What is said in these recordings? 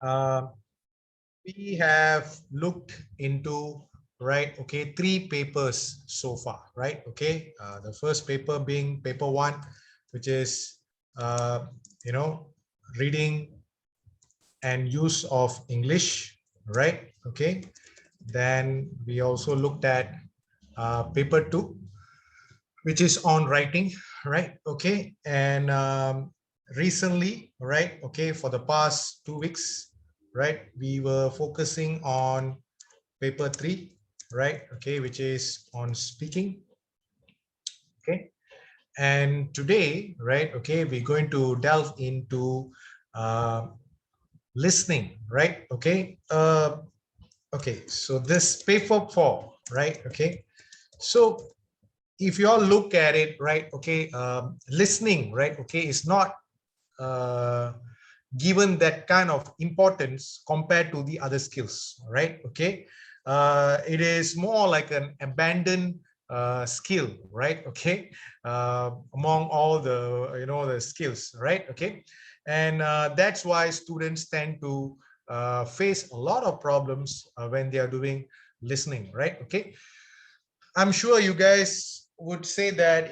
uh, we have looked into, right, okay, 3 papers so far, right? Okay, the first paper being paper 1, which is uh, you know reading and use of English, right? Okay, then we also looked at paper 2, which is on writing, right? Okay, and recently, right, okay, for the past 2 weeks, right, we were focusing on paper 3, right, okay, which is on speaking. Okay, and today, right, okay, we're going to delve into uh, listening, right? Okay, okay, so this paper 4, right? Okay, so if you all look at it, right, okay, listening, right, okay, is not uh, given that kind of importance compared to the other skills, right? Okay, it is more like an abandoned skill, right? Okay, among all the the skills, right? Okay, and that's why students tend to face a lot of problems when they are doing listening, right? Okay, I'm sure you guys would say that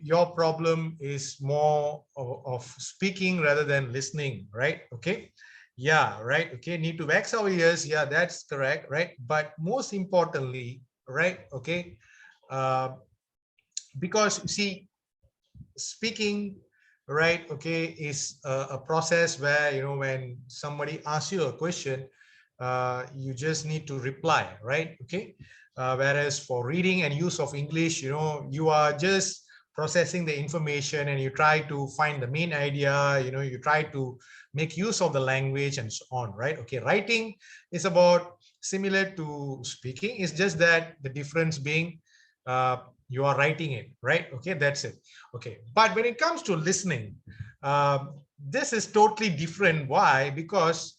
your problem is more of speaking rather than listening, right? Okay, yeah, right. Okay, need to wax our ears. Yeah, that's correct, right? But most importantly, right? Okay, uh, because you see, speaking, right? Okay, is a process where when somebody asks you a question, you just need to reply, right? Okay, whereas for reading and use of English, you are just processing the information and you try to find the main idea. You try to make use of the language and so on, right? Okay, writing is about similar to speaking. It's just that the difference being uh, you are writing it, right? Okay, that's it. Okay, but when it comes to listening, this is totally different. Why? Because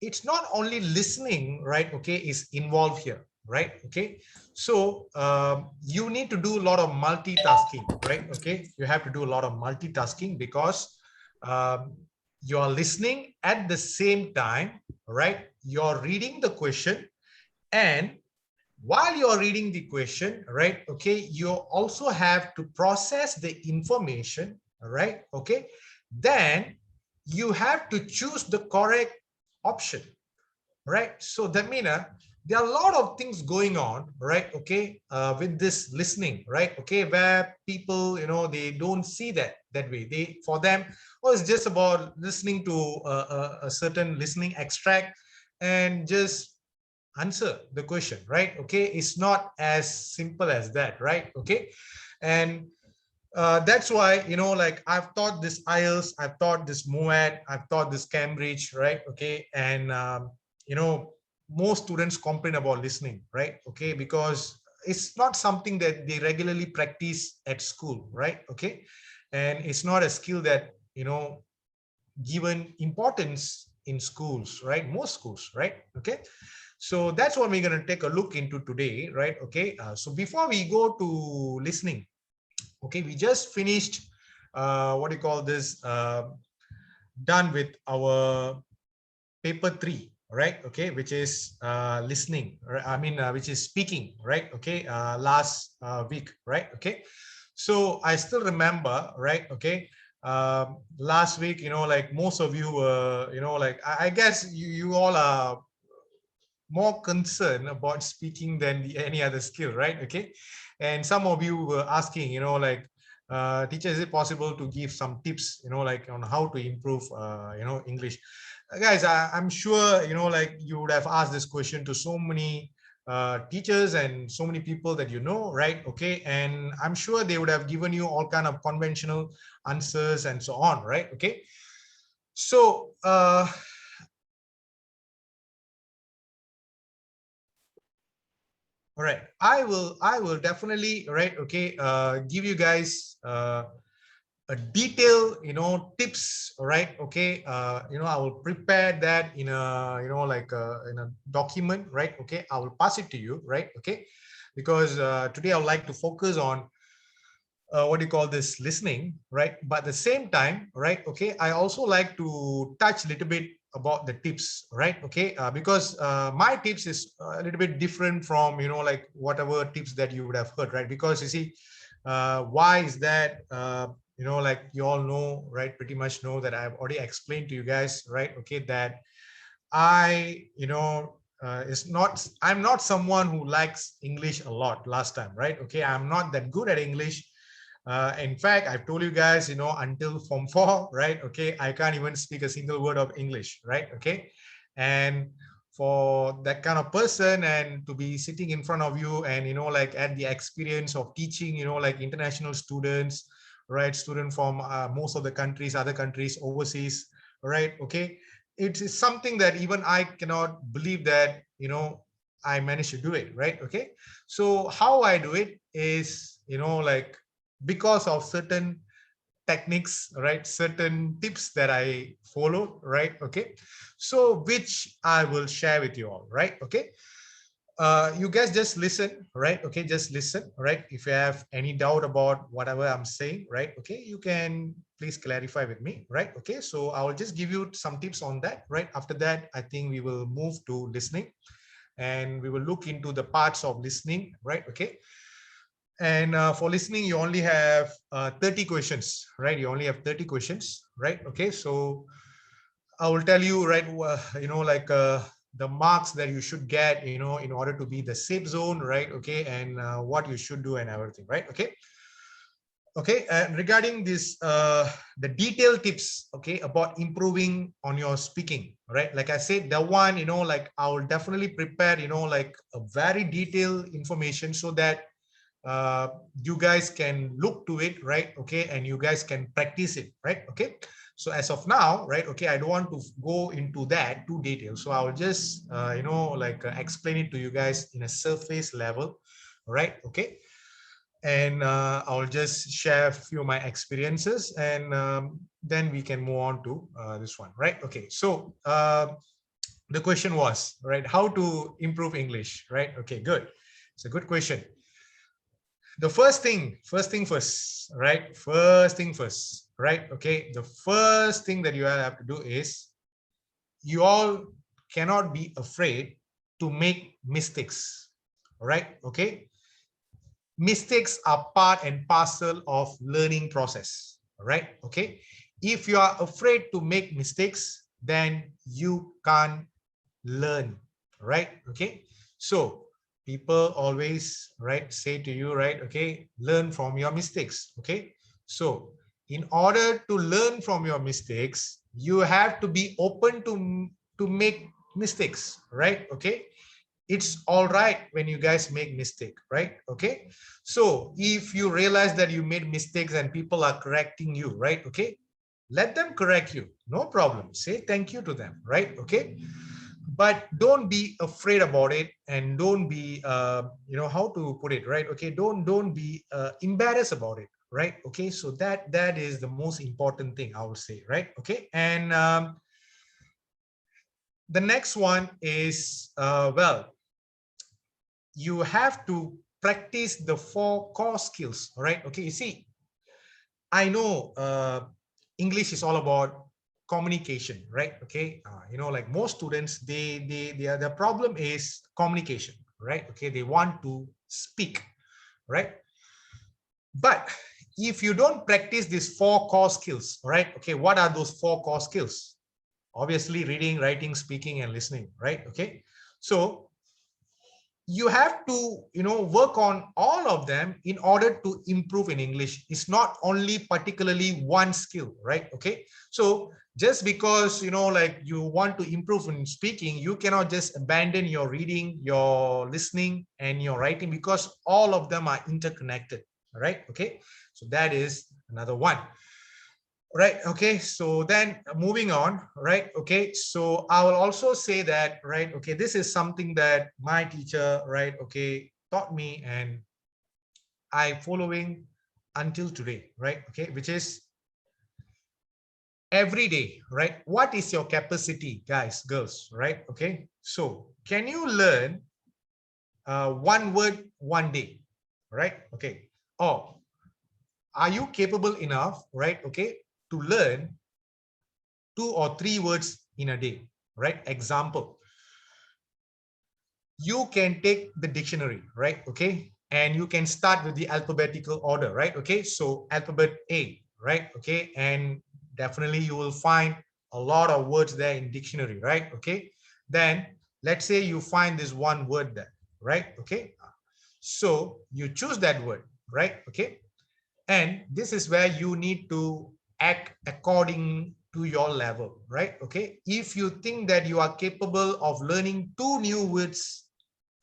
it's not only listening, right? Okay, is involved here, right? Okay, so you need to do a lot of multitasking, right? Okay, you have to do a lot of multitasking because um, you're listening at the same time, right? You're reading the question, and while you're reading the question, right, okay, you also have to process the information, right? Okay, then you have to choose the correct option, right? So that means there are a lot of things going on, right? Okay, with this listening, right? Okay, where people, they don't see that way. They, for them, oh, it's just about listening to a certain listening extract and just answer the question, right? Okay, it's not as simple as that, right? Okay, and that's why like I've taught this IELTS, I've taught this MOAT, I've taught this Cambridge, right? Okay, and you know most students complain about listening, right? Okay, because it's not something that they regularly practice at school, right? Okay, and it's not a skill that given importance in schools, right? Most schools, right? Okay, so that's what we're going to take a look into today, right? Okay, so before we go to listening, okay, we just finished what do you call this, done with our paper 3, right? Okay, which is listening, right? I mean, which is speaking, right? Okay, last week, right? Okay, so I still remember, right? Okay, last week, like most of you were, like I guess you all are more concerned about speaking than any other skill, right? Okay, and some of you were asking, like, teacher, is it possible to give some tips, like on how to improve, English? Guys, I'm sure, like you would have asked this question to so many teachers and so many people that right? Okay, and I'm sure they would have given you all kind of conventional answers and so on, right? Okay, so all right, I will definitely, right? Okay, give you guys a detailed, tips, right? Okay, I will prepare that in a, like in a document, right? Okay, I will pass it to you, right? Okay, because today I would like to focus on what do you call this, listening, right? But at the same time, right? Okay, I also like to touch a little bit about the tips, right? Okay, because my tips is a little bit different from, you know, like whatever tips that you would have heard, right? Because you see, why is that? You know, like you all know, right? Pretty much know that I've already explained to you guys, right? Okay, that I'm not someone who likes English a lot last time, right? Okay, I'm not that good at English. In fact, I've told you guys, you know, until Form 4, right? Okay, I can't even speak a single word of English, right? Okay, and for that kind of person and to be sitting in front of you and, you know, like at the experience of teaching, you know, like international students, right? Student from most of the countries, other countries, overseas, right? Okay, it is something that even I cannot believe that, you know, I managed to do it, right? Okay, so how I do it is, you know, like because of certain techniques, right? Certain tips that I follow, right? Okay, so which I will share with you all, right? Okay, you guys just listen, right? Okay, just listen, right? If you have any doubt about whatever I'm saying, right? Okay, you can please clarify with me, right? Okay, so I will just give you some tips on that, right? After that, I think we will move to listening and we will look into the parts of listening, right? Okay, and for listening, you only have 30 questions, right? You only have 30 questions, right? Okay, so I will tell you, right, you know, like the marks that you should get, you know, in order to be the safe zone, right? Okay, and what you should do and everything, right? Okay. Okay, and regarding this, the detailed tips, okay, about improving on your speaking, right? Like I said, the one, you know, like I will definitely prepare, you know, like a very detailed information so that you guys can look to it, right? Okay, and you guys can practice it, right? Okay, so as of now, right? Okay, I don't want to go into that too detailed, so I'll just you know, like explain it to you guys in a surface level, right? Okay, and I'll just share a few of my experiences, and then we can move on to this one, right? Okay, so the question was, right, how to improve English, right? Okay, good. It's a good question. The first thing first, right? First thing first, right? Okay, the first thing that you have to do is you all cannot be afraid to make mistakes, right? Okay, mistakes are part and parcel of learning process, right? Okay, if you are afraid to make mistakes, then you can't learn, right? Okay, so people always, right, say to you, right? Okay, learn from your mistakes. Okay, so in order to learn from your mistakes, you have to be open to make mistakes, right? Okay, it's all right when you guys make mistake, right? Okay, so if you realize that you made mistakes and people are correcting you, right? Okay, let them correct you, no problem, say thank you to them, right? Okay, but don't be afraid about it, and don't be you know, how to put it, right? Okay, don't be embarrassed about it, right? Okay, so that is the most important thing, I would say, right? Okay, and the next one is well, you have to practice the 4 core skills, right? Okay, you see, I know English is all about communication, right? Okay, you know, like most students, the problem is communication, right? Okay, they want to speak, right? But if you don't practice these 4 core skills, right? Okay, what are those 4 core skills? Obviously, reading, writing, speaking, and listening, right? Okay, so you have to, you know, work on all of them in order to improve in English. It's not only particularly one skill, right? Okay, so just because, you know, like you want to improve in speaking, you cannot just abandon your reading, your listening, and your writing, because all of them are interconnected, right? Okay, so that is another one. Right. Okay. So then moving on. Right. Okay. So I will also say that, right. Okay. This is something that my teacher, right. Okay, taught me, and I following until today. Right. Okay. Which is every day. Right. What is your capacity, guys, girls? Right. Okay. So can you learn one word one day? Right. Okay. Or are you capable enough? Right. Okay. To learn 2 or 3 words in a day, right? Example, you can take the dictionary, right? Okay. And you can start with the alphabetical order, right? Okay. So alphabet A, right? Okay. And definitely you will find a lot of words there in dictionary, right? Okay. Then let's say you find this one word there, right? Okay. So you choose that word, right? Okay. And this is where you need to act according to your level, right? Okay. If you think that you are capable of learning 2 new words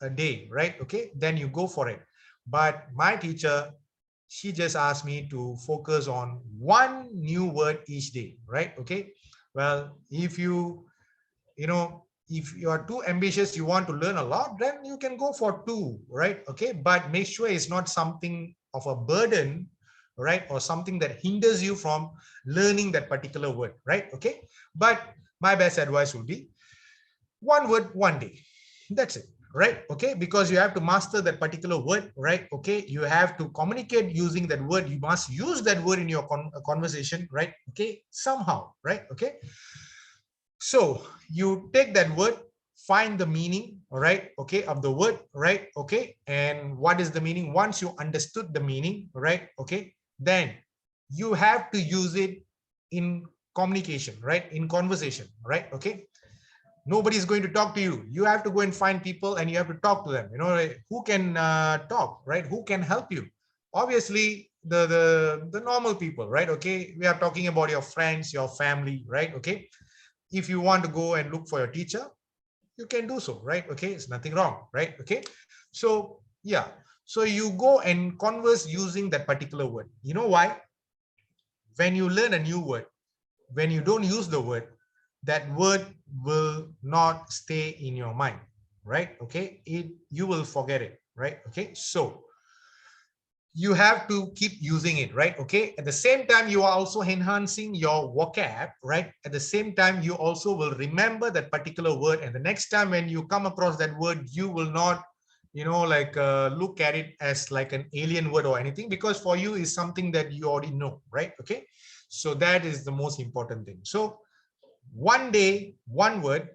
a day, right? Okay, then you go for it. But my teacher, she just asked me to focus on 1 new word each day, right? Okay. Well, if if you are too ambitious, you want to learn a lot, then you can go for 2, right? Okay. But make sure it's not something of a burden, right? Or something that hinders you from learning that particular word, right? Okay. But my best advice would be 1 word, 1 day. That's it, right? Okay, because you have to master that particular word, right? Okay, you have to communicate using that word. You must use that word in your conversation, right? Okay, somehow, right? Okay, so you take that word, find the meaning, all right? Okay, of the word, right? Okay, and what is the meaning? Once you understood the meaning, right? Okay, then you have to use it in communication, right? In conversation, right? Okay, nobody's going to talk to you. You have to go and find people and you have to talk to them, who can talk, right? Who can help you? Obviously the normal people, right? Okay, we are talking about your friends, your family, right? Okay, if you want to go and look for your teacher, you can do so, right? Okay, it's nothing wrong, right? Okay, so yeah, so you go and converse using that particular word. You know why? When you learn a new word, when you don't use the word, that word will not stay in your mind, right? Okay, you will forget it, right? Okay, so you have to keep using it, right? Okay, at the same time you are also enhancing your vocab, right? At the same time you also will remember that particular word, and the next time when you come across that word, you will not look at it as like an alien word or anything, because for you is something that you already know, right? Okay, so that is the most important thing. So 1 day, 1 word,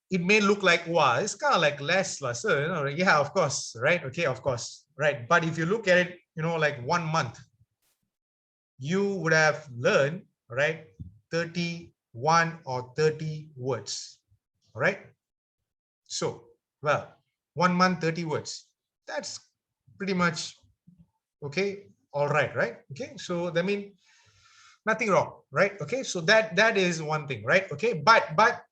it may look like, wow, it's kind of like less, so, yeah, of course, right? Okay, of course, right? But if you look at it, like 1 month, you would have learned, right, 31 or 30 words, right? So, well, 1 month, 30 words. That's pretty much okay, all right, right? Okay, so that means nothing wrong, right? Okay, so that is one thing, right? Okay, but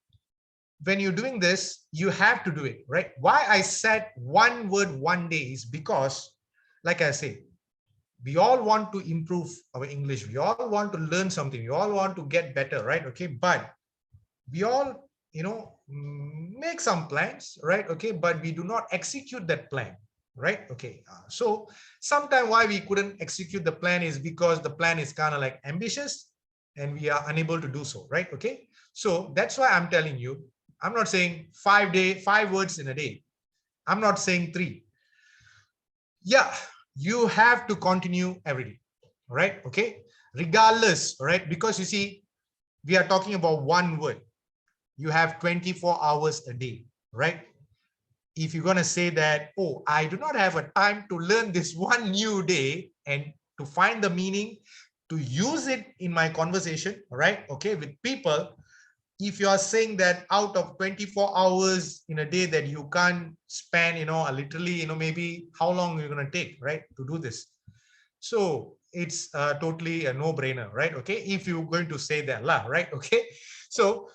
when you're doing this, you have to do it, right? Why I said 1 word, 1 day is because, like I say, we all want to improve our English. We all want to learn something. We all want to get better, right? Okay, but we all, make some plans, right? Okay, but we do not execute that plan, right? Okay, so sometimes why we couldn't execute the plan is because the plan is kind of like ambitious and we are unable to do so, right? Okay, so that's why I'm telling you, I'm not saying 5 words in a day. I'm not saying 3. Yeah, you have to continue every day, right? Okay, regardless, right? Because you see, we are talking about 1 word. You have 24 hours a day, right? If you're going to say that, oh, I do not have a time to learn this 1 new day and to find the meaning, to use it in my conversation, right? Okay, with people, if you are saying that out of 24 hours in a day that you can't spend, literally, maybe how long you're going to take, right, to do this. So it's totally a no-brainer, right? Okay, if you're going to say that, right? Okay, so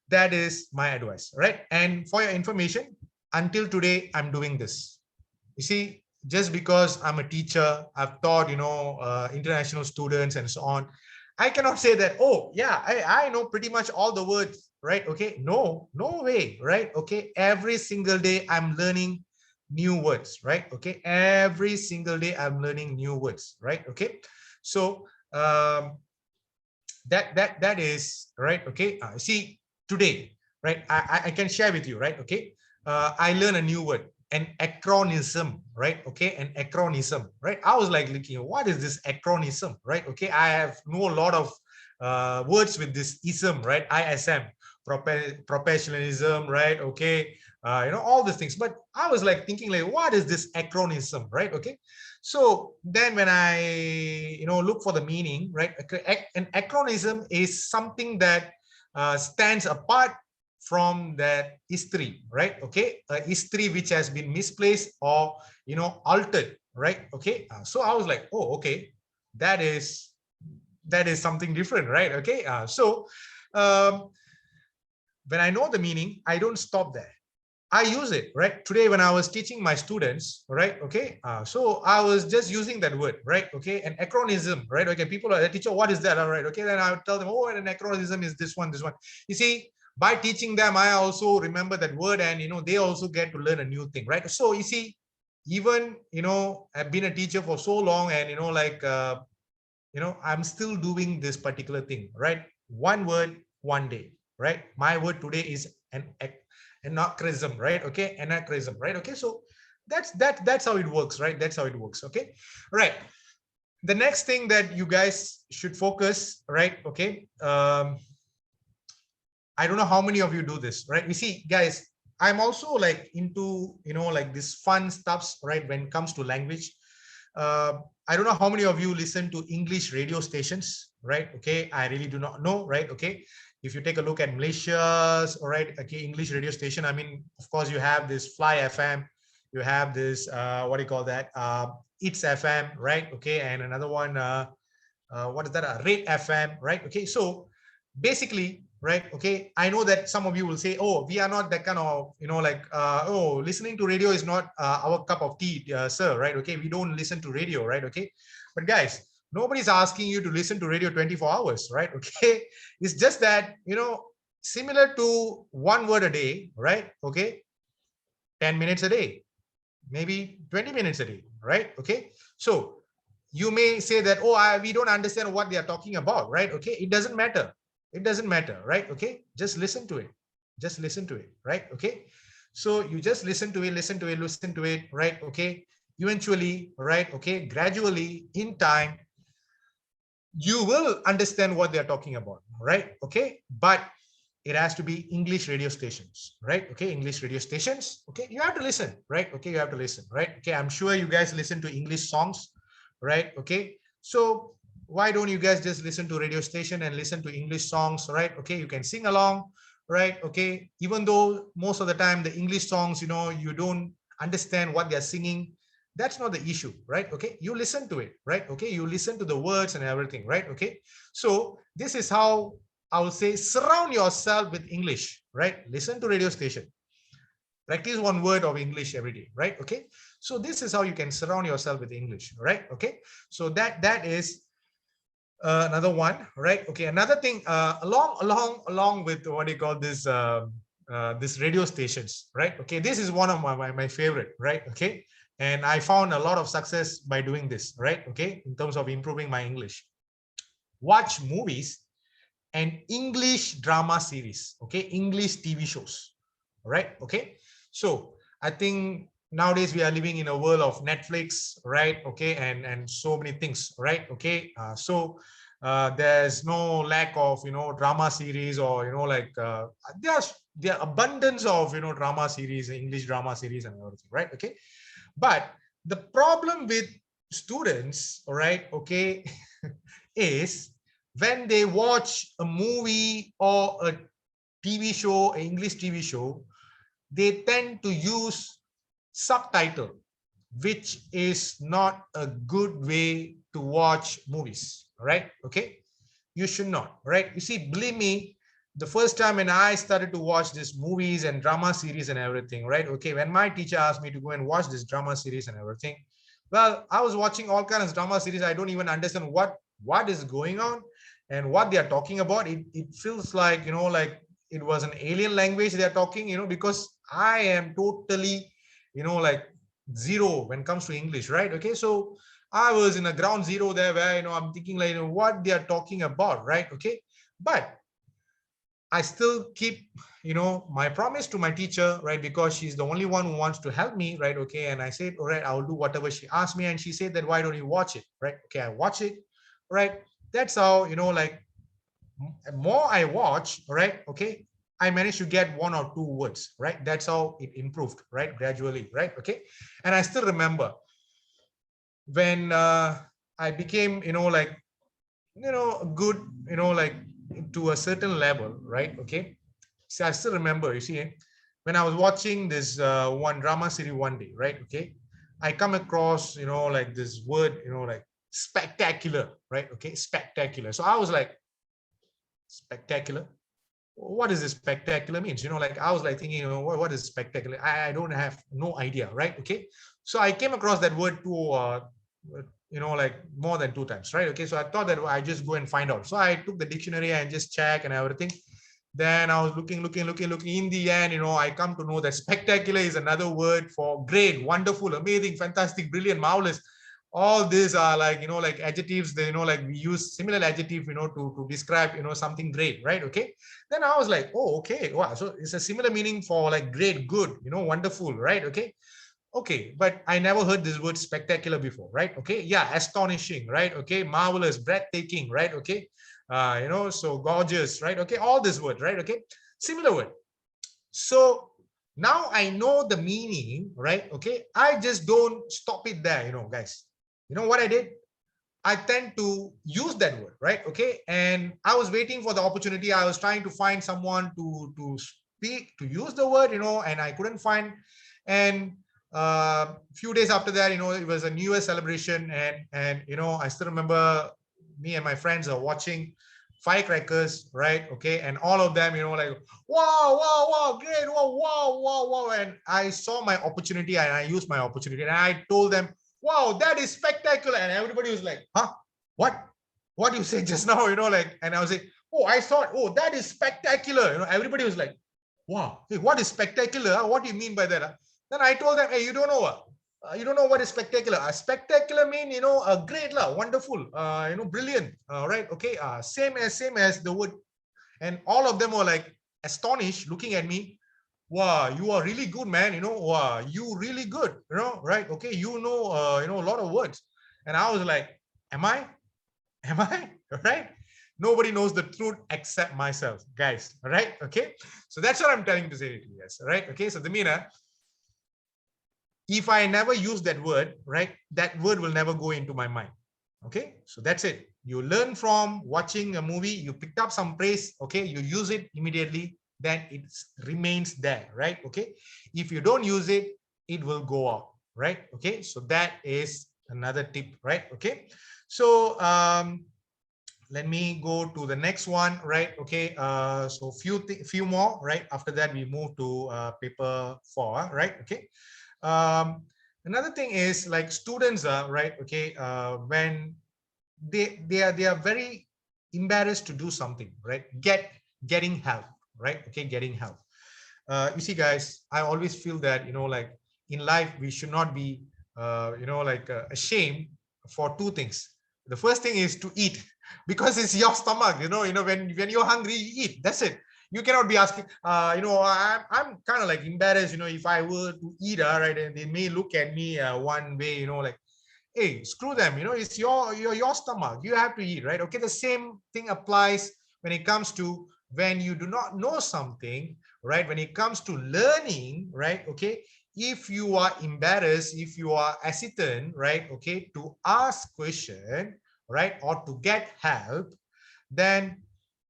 that is my advice, right? And for your information, until today, I'm doing this. You see, just because I'm a teacher, I've taught, international students and so on. I cannot say that, oh, yeah, I know pretty much all the words, right? Okay, no way, right? Okay, every single day I'm learning new words, right? Okay, every single day I'm learning new words, right? Okay, so that is right. Okay, see, today, right, I can share with you, right? Okay, I learned a new word, an acronym, right? Okay, an acronym, right? I was like looking, what is this acronym, right? Okay, I have know a lot of words with this ism, right? ISM, professionalism, right? Okay, all these things. But I was like thinking, like, what is this acronym, right? Okay, so then when I look for the meaning, right? An acronym is something that stands apart from that history, right? Okay, a history which has been misplaced or altered, right? Okay, so I was like, oh, okay, that is something different, right? Okay, so um, when I know the meaning, I don't stop there. I use it, right? Today, when I was teaching my students, right? Okay, so I was just using that word, right? Okay, an acronym, right? Okay, people are, teacher, what is that? All right, okay, then I would tell them, oh, an acronym is this one, this one. You see, by teaching them, I also remember that word, and they also get to learn a new thing, right? So you see, even I've been a teacher for so long, and I'm still doing this particular thing, right? One word, one day, right? My word today is an anachronism, right? Okay, anachronism, right? Okay, so that's how it works, right? That's how it works. Okay, right. The next thing that you guys should focus, right? Okay, I don't know how many of you do this, right? You see, guys, I'm also like into like this fun stuffs, right? When it comes to language, I don't know how many of you listen to English radio stations, right? Okay, I really do not know, right? Okay, if you take a look at Malaysia's, all right, okay, English radio station. I mean, of course, you have this Fly FM, you have this what do you call that? It's FM, right? Okay, and another one, what is that? Rate FM, right? Okay, so basically, right? Okay, I know that some of you will say, oh, we are not that kind of like oh, listening to radio is not our cup of tea, sir, right? Okay, we don't listen to radio, right? Okay, but guys, nobody's asking you to listen to radio 24 hours, right? Okay, it's just that similar to one word a day, right? Okay, 10 minutes a day, maybe 20 minutes a day, right? Okay, so you may say that, oh, we don't understand what they are talking about, right? Okay, it doesn't matter. It doesn't matter, right? Okay, just listen to it. Just listen to it, right? Okay, so you just listen to it, listen to it, listen to it, right? Okay, eventually, right? Okay, gradually, in time, you will understand what they're talking about, right? Okay, but it has to be English radio stations, right? Okay, English radio stations. Okay, you have to listen, right? Okay, you have to listen, right? Okay, I'm sure you guys listen to English songs, right? Okay, so why don't you guys just listen to radio station and listen to English songs, right? Okay, you can sing along, right? Okay, even though most of the time the English songs, you don't understand what they're singing, that's not the issue, right? Okay, you listen to it, right? Okay, you listen to the words and everything, right? Okay, so this is how I will say, surround yourself with English, right? Listen to radio station. Practice one word of English every day, right? Okay, so this is how you can surround yourself with English, right? Okay, so that is another one, right? Okay, another thing, along with what do you call this radio stations, right? Okay, this is one of my favorite, right? Okay, and I found a lot of success by doing this, right? Okay, in terms of improving my English. Watch movies and English drama series, okay, English TV shows, right? Okay, so I think nowadays we are living in a world of Netflix, right? Okay, and so many things, right? Okay, so there's no lack of drama series, or like there's the abundance of drama series, English drama series and everything, right? Okay, but the problem with students, right? Okay, is when they watch a movie or a TV show, an English TV show, they tend to use subtitle, which is not a good way to watch movies, right? Okay, you should not, right? You see, believe me, the first time when I started to watch these movies and drama series and everything, right? Okay, when my teacher asked me to go and watch this drama series and everything, well, I was watching all kinds of drama series. I don't even understand what is going on and what they are talking about. It feels like like it was an alien language they are talking, because I am totally like zero when it comes to English, right? Okay, so I was in a ground zero there, where I'm thinking like what they are talking about, right? Okay, but I still keep my promise to my teacher, right? Because she's the only one who wants to help me, right? Okay, and I said, all right, I'll do whatever she asked me. And she said that, why don't you watch it, right? Okay, I watch it, right? That's how like more I watch, right? Okay, I managed to get 1 or 2 words, right? That's how it improved, right? Gradually, right? Okay, and I still remember when I became, like, good, like to a certain level, right? Okay, so I still remember, you see, when I was watching this one drama series one day, right? Okay, I come across, like this word, like spectacular, right? Okay, spectacular. So I was like, spectacular, what does this spectacular means? Like I was like thinking, what is spectacular? I don't have no idea, right? Okay, so I came across that word like more than 2 times, right? Okay, so I thought that I just go and find out. So I took the dictionary and just check and everything. Then I was looking. In the end, I come to know that spectacular is another word for great, wonderful, amazing, fantastic, brilliant, marvelous. All these are like, like adjectives that, like we use similar adjective, to describe, something great, right? Okay. Then I was like, oh, okay, wow. So it's a similar meaning for like great, good, wonderful, right? Okay. Okay, but I never heard this word spectacular before, right? Okay, yeah, astonishing, right? Okay, marvelous, breathtaking, right? Okay, so gorgeous, right? Okay, all this word, right? Okay, similar word. So now I know the meaning, right? Okay, I just don't stop it there, guys. You know what I did? I tend to use that word, right? Okay, and I was waiting for the opportunity. I was trying to find someone to speak, to use the word, and I couldn't find. And few days after that, it was a New Year celebration, and I still remember me and my friends are watching firecrackers, right? Okay, and all of them, like wow, wow, wow, great, wow, wow, wow, wow, and I saw my opportunity and I used my opportunity, and I told them, wow, that is spectacular. And everybody was like, huh? What you say just now? Like, and I was like, oh, I thought, oh, that is spectacular. Everybody was like, wow, hey, what is spectacular? What do you mean by that? Then I told them, hey, you don't know what? You don't know what is spectacular. Spectacular mean, great, wonderful, brilliant. Right? Okay. Same as the word. And all of them were like astonished, looking at me. Wow, you are really good, man. Wow, you really good. Right? Okay, a lot of words. And I was like, am I? Am I? Right? Nobody knows the truth except myself, guys. All right? Okay. So that's what I'm telling to say to you guys. All right? Okay. So the meaner, if I never use that word, right, that word will never go into my mind. Okay. So that's it. You learn from watching a movie, you picked up some phrase, okay, you use it immediately, then it remains there, right? Okay. If you don't use it, it will go out, right? Okay. So that is another tip, right? Okay. So let me go to the next one, right? Okay. So few more, right? After that, we move to paper 4, right? Okay. Another thing is like students are right. Okay. When they are very embarrassed to do something, right? Getting help, right? Okay, getting help. You see, guys, I always feel that like in life we should not be ashamed for 2 things. The first thing is to eat because it's your stomach. When you're hungry, you eat. That's it. You cannot be asking. I'm kind of like embarrassed. If I were to eat, right, and they may look at me one way. Like, hey, screw them. It's your stomach. You have to eat, right? Okay. The same thing applies when it comes to when you do not know something, right? When it comes to learning, right? Okay. If you are embarrassed, if you are hesitant, right? Okay, to ask question, right, or to get help, then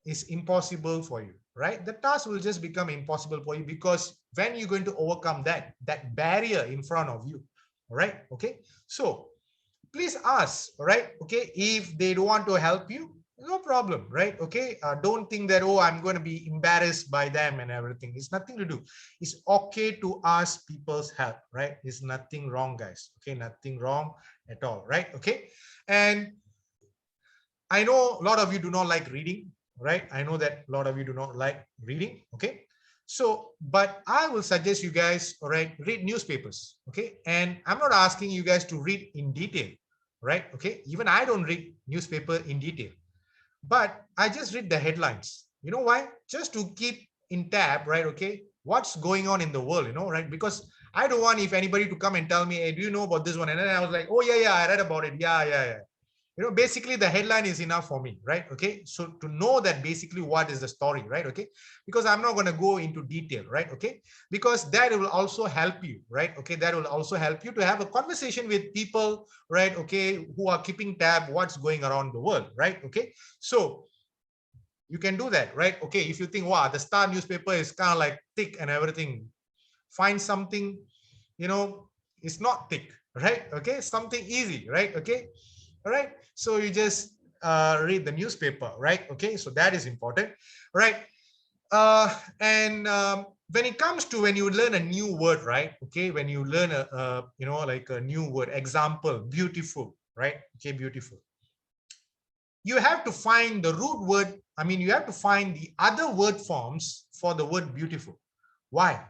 it's impossible for you, right? The task will just become impossible for you because when you're going to overcome that barrier in front of you, right? Okay. So please ask, right? Okay, if they don't want to help you, no problem, right? Okay, don't think that, oh, I'm going to be embarrassed by them and everything. It's nothing to do. It's okay to ask people's help, right? It's nothing wrong, guys. Okay, nothing wrong at all, right? Okay. And I know a lot of you do not like reading, right? I know that a lot of you do not like reading. Okay. So, but I will suggest you guys, all right, read newspapers. Okay. And I'm not asking you guys to read in detail, right? Okay. Even I don't read newspaper in detail, but I just read the headlines. You know why? Just to keep in tab, right? Okay. What's going on in the world, right? Because I don't want if anybody to come and tell me, hey, do you know about this one? And then I was like, oh, yeah, I read about it. Yeah. basically the headline is enough for me, right? Okay, so to know that basically what is the story, right? Okay, because I'm not going to go into detail, right? Okay, because that will also help you, right? Okay, that will also help you to have a conversation with people, right? Okay, who are keeping tab what's going around the world, right? Okay, so you can do that, right? Okay, if you think, wow, the Star newspaper is kind of like thick and everything, find something, it's not thick, right? Okay, something easy, right? Okay, all right, so you just read the newspaper, right? Okay, so that is important, right? And when it comes to when you learn a new word, right? Okay, when you learn like a new word, example, beautiful, right? Okay, beautiful, you have to find the root word. I mean, you have to find the other word forms for the word beautiful. Why?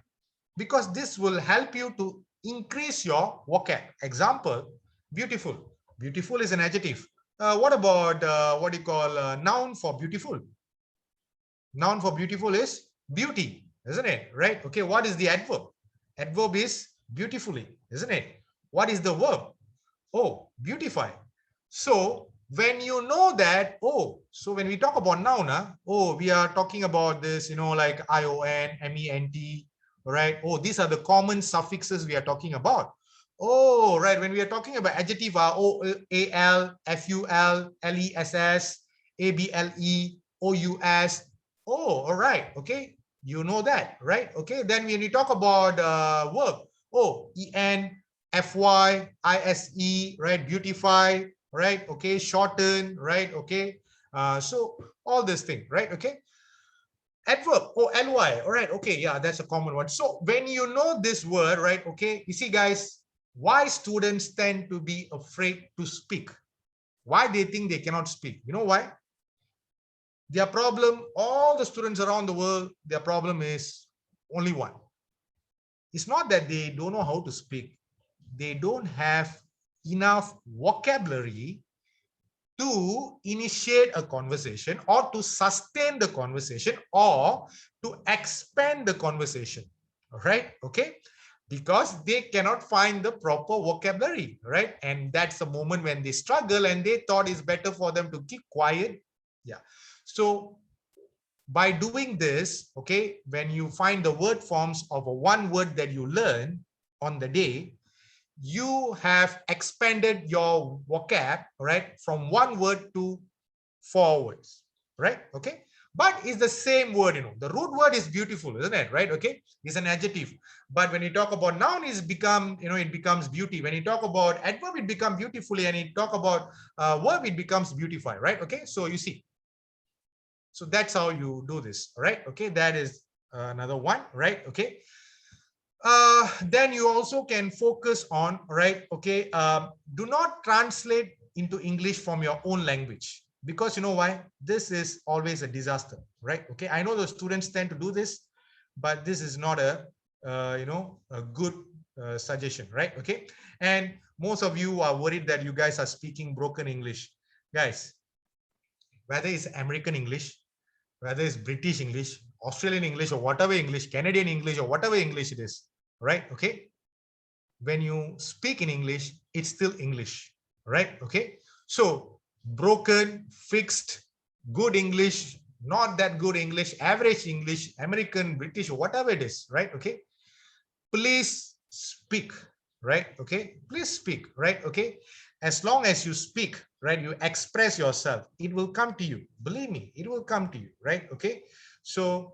Because this will help you to increase your vocab. Example, beautiful. Beautiful is an adjective. What about what do you call noun for beautiful? Noun for beautiful is beauty, isn't it? Right? Okay, what is the adverb? Adverb is beautifully, isn't it? What is the verb? Oh, beautify. So when you know that, so when we talk about noun, we are talking about this, like ION, MENT, right? Oh, these are the common suffixes we are talking about. Oh, right. When we are talking about adjective, OAL, FUL, LESS, ABLE, OUS. Oh, all right. Okay. You know that, right? Okay. Then when you talk about verb, EN, FY, ISE, right? Beautify, right? Okay. Shorten, right? Okay. So all this thing, right? Okay. Adverb, LY, all right. Okay. Yeah, that's a common one. So when you know this word, right? Okay. You see, guys, why students tend to be afraid to speak? Why they think they cannot speak? You know why? Their problem, all the students around the world, their problem is only one. It's not that they don't know how to speak. They don't have enough vocabulary to initiate a conversation or to sustain the conversation or to expand the conversation. All right. Okay. Because they cannot find the proper vocabulary, right? And that's the moment when they struggle and they thought it's better for them to keep quiet. Yeah. So by doing this, okay, when you find the word forms of a one word that you learn on the day, you have expanded your vocab, right, from one word to 4 words, right? Okay, but it's the same word, the root word is beautiful, isn't it? Right? Okay, it's an adjective, but when you talk about noun, it's become, it becomes beauty. When you talk about adverb, it becomes beautifully, and you talk about verb, it becomes beautify, right? Okay, so you see, so that's how you do this, right? Okay, that is another one, right? Okay, then you also can focus on, right? Okay, do not translate into English from your own language, because you know why? This is always a disaster, right? Okay, I know the students tend to do this, but this is not a a good suggestion, right? Okay, and most of you are worried that you guys are speaking broken English. Guys, whether it's American English, whether it's British English, Australian English, or whatever English, Canadian English, or whatever English it is, right? Okay, when you speak in English, it's still English, right? Okay, so broken, fixed, good English, not that good English, average English, American, British, or whatever it is, right? Okay, please speak, right? Okay, please speak, right? Okay, as long as you speak, right, you express yourself, it will come to you. Believe me, it will come to you, right? Okay, so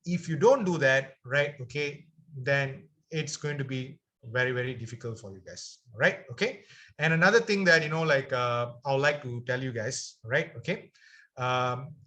if you don't do that, right, okay, then it's going to be very, very difficult for you guys, right? Okay, and another thing that like I would like to tell you guys, right? Okay,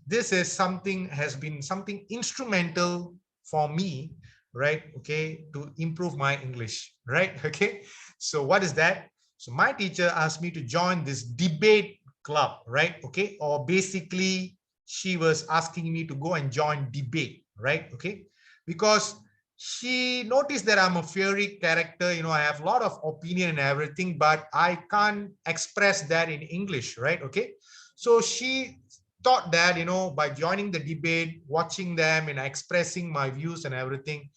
this is something, has been something instrumental for me, right? Okay, to improve my English, right? Okay, so what is that? So my teacher asked me to join this debate club, right? Okay, or basically she was asking me to go and join debate, right? Okay, because she noticed that I'm a fiery character, I have a lot of opinion and everything, but I can't express that in English, right? Okay, so she thought that by joining the debate, watching them and expressing my views and everything,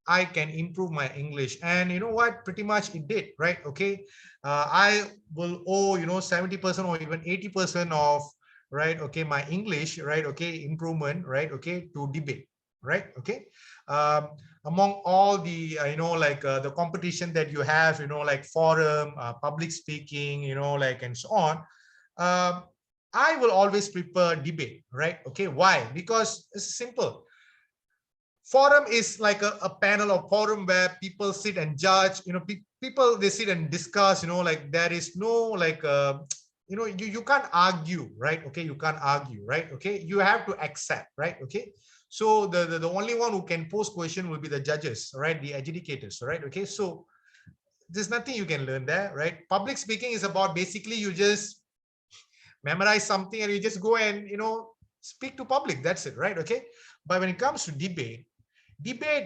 I can improve my English. And you know what, pretty much it did, right? Okay, I will owe 70% or even 80% of, right, okay, my English, right, okay, improvement, right, okay, to debate, right? Okay, among all the the competition that you have, like forum, public speaking, like, and so on, I will always prefer debate, right? Okay, why? Because it's simple. Forum is like a panel or forum where people sit and judge, people, they sit and discuss, like there is no like you can't argue, right? Okay, you can't argue, right? Okay, you have to accept, right? Okay, so the only one who can pose question will be the judges, right? The adjudicators, right? Okay, so there's nothing you can learn there, right? Public speaking is about basically you just memorize something and you just go and speak to public, that's it, right? Okay, but when it comes to debate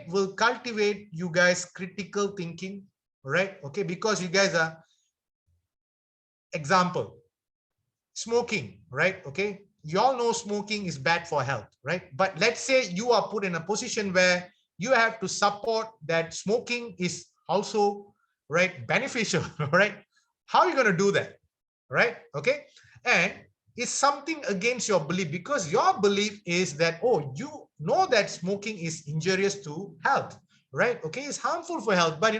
will cultivate you guys critical thinking, right? Okay, because you guys are, example, smoking, right? Okay, you all know smoking is bad for health, right? But let's say you are put in a position where you have to support that smoking is also, right, beneficial, right? How are you going to do that, right? Okay, and it's something against your belief, because your belief is that, oh, you know that smoking is injurious to health, right? Okay, it's harmful for health, but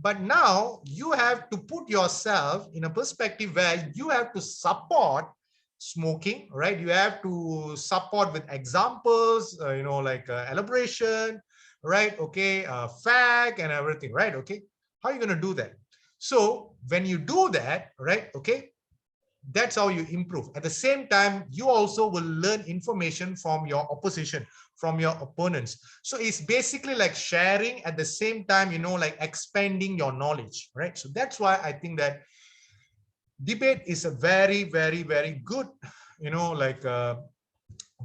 but now you have to put yourself in a perspective where you have to support smoking, right? You have to support with examples, elaboration, right? Okay, fact and everything, right? Okay, how are you going to do that? So when you do that, right? Okay, that's how you improve. At the same time, you also will learn information from your opposition, from your opponents. So it's basically like sharing, at the same time, like expanding your knowledge, right? So that's why I think that debate is a very, very, very good,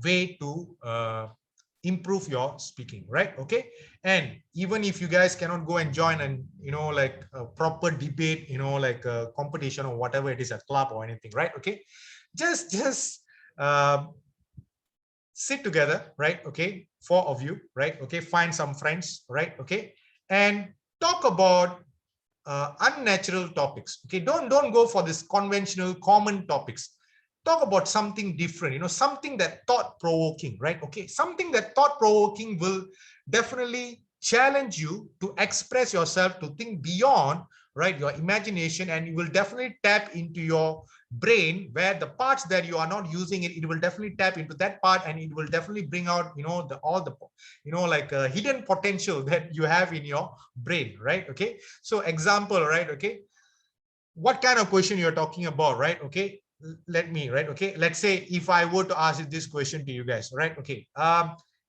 way to improve your speaking, right? Okay, and even if you guys cannot go and join and like a proper debate, like a competition or whatever it is, a club or anything, right? Okay, just sit together, right? Okay, four of you, right? Okay, find some friends, right? Okay, and talk about unnatural topics. Okay, don't go for this conventional common topics. Talk about something different, something that thought provoking, right? Okay, something that thought provoking will definitely challenge you to express yourself, to think beyond, right, your imagination, and you will definitely tap into your brain, where the parts that you are not using it will definitely tap into that part, and it will definitely bring out the all the hidden potential that you have in your brain, right? Okay, so example, right? Okay, what kind of question you're talking about, right? Okay, let me, right? Okay, let's say if I were to ask this question to you guys, right? Okay,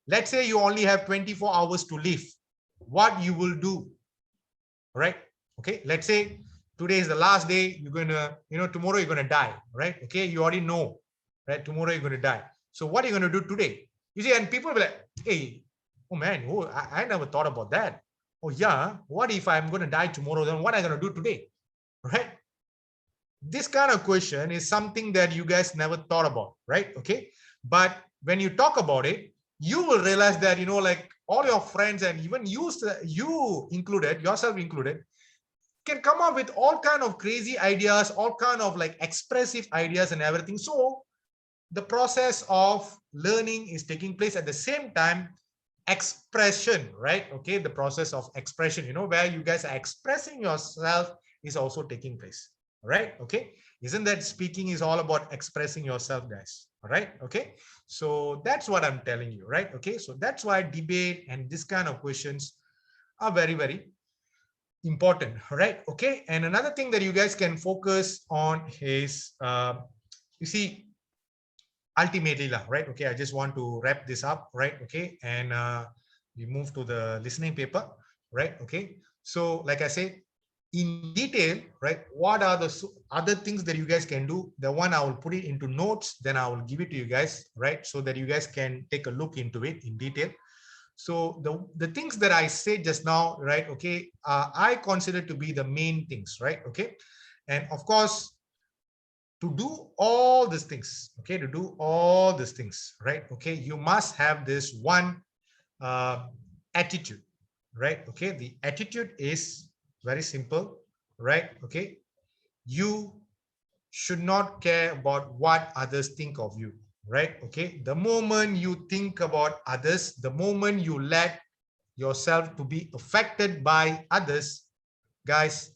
let's say you only have 24 hours to live, what you will do, right? Okay, let's say today is the last day, you're gonna, tomorrow you're gonna die, right? Okay, you already know, right, tomorrow you're gonna die. So what are you gonna do today? You see, and people will be like, hey, oh man, oh, I never thought about that. Oh yeah, what if I'm gonna die tomorrow? Then what am I gonna do today, right? This kind of question is something that you guys never thought about, right? Okay, but when you talk about it, you will realize that like all your friends, and even you included, yourself included, can come up with all kind of crazy ideas, all kind of like expressive ideas and everything. So the process of learning is taking place, at the same time expression, right? Okay, the process of expression, where you guys are expressing yourself, is also taking place, right? Okay, isn't that speaking is all about expressing yourself, guys? All right, okay, so that's what I'm telling you, right? Okay, so that's why debate and this kind of questions are very, very important, right? Okay, and another thing that you guys can focus on is you see, ultimately, right? Okay, I just want to wrap this up, right? Okay, and we move to the listening paper, right? Okay, so like I said, in detail, right, what are the other things that you guys can do? The one, I will put it into notes, then I will give it to you guys, right, so that you guys can take a look into it in detail. So the things that I said just now, right? Okay, I consider to be the main things, right? Okay, and of course, to do all these things, okay, to do all these things, right? Okay, you must have this one attitude, right? Okay, the attitude is very simple, right? Okay, you should not care about what others think of you, right? Okay, the moment you think about others, the moment you let yourself to be affected by others, guys,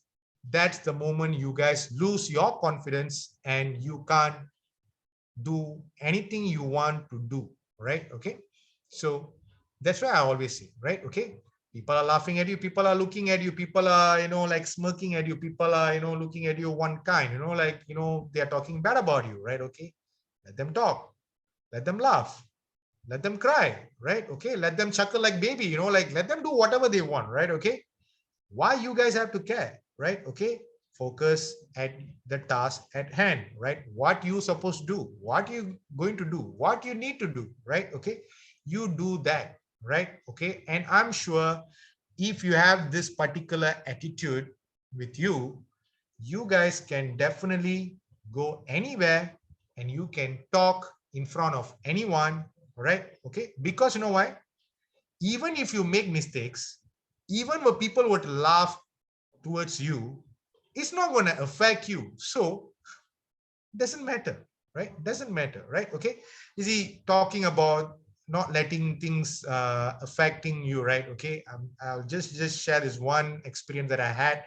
that's the moment you guys lose your confidence and you can't do anything you want to do, right? Okay, so that's why I always say, right? Okay, people are laughing at you, people are looking at you, people are, like smirking at you, people are, looking at you one kind, like, they are talking bad about you, right? Okay, let them talk, let them laugh, let them cry, right? Okay, let them chuckle like baby, like let them do whatever they want, right? Okay, why you guys have to care, right? Okay, focus at the task at hand, right? What you supposed to do, what you going to do, what you need to do, right? Okay, you do that, right? Okay, and I'm sure if you have this particular attitude with you, you guys can definitely go anywhere and you can talk in front of anyone, right? Okay, because you know why, even if you make mistakes, even when people would laugh towards you, it's not going to affect you. So doesn't matter, right? Doesn't matter, right? Okay, you see, talking about not letting things affecting you, right? Okay, I'll just share this one experience that I had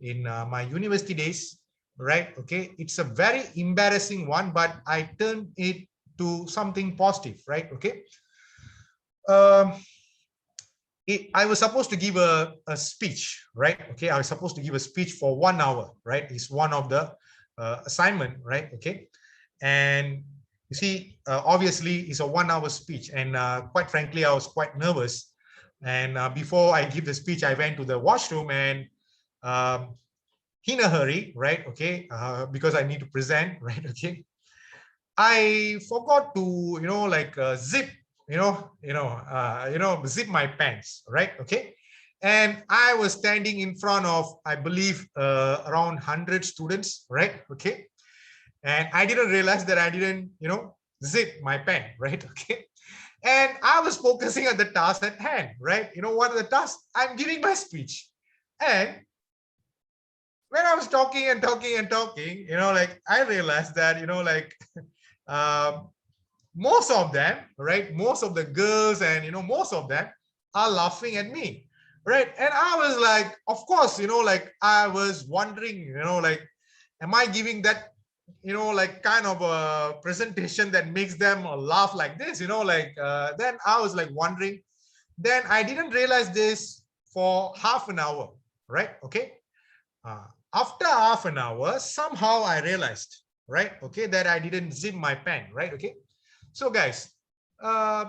in my university days, right? Okay, it's a very embarrassing one, but I turned it to something positive, right? Okay, um, I was supposed to give a speech, right? Okay, I was supposed to give a speech for 1 hour, right? It's one of the assignment, right? Okay, and you see, obviously, it's a 1 hour speech, and quite frankly, I was quite nervous. And before I give the speech, I went to the washroom and um, in a hurry, right? Okay, because I need to present, right? Okay, I forgot to, like zip, zip my pants, right? Okay. And I was standing in front of, I believe, around 100 students, right? Okay. And I didn't realize that I didn't, zip my pen, right? Okay. And I was focusing on the task at hand, right? You know what are the tasks? I'm giving my speech. And when I was talking and talking and talking, like I realized that, um, most of them, right? Most of the girls and, most of them are laughing at me, right? And I was like, of course, like I was wondering, like, am I giving that, like kind of a presentation that makes them laugh like this, like, then I was like wondering. Then I didn't realize this for half an hour, right? Okay. Uh, After half an hour, somehow I realized, right? Okay, that I didn't zip my pen, right? Okay. So guys, uh,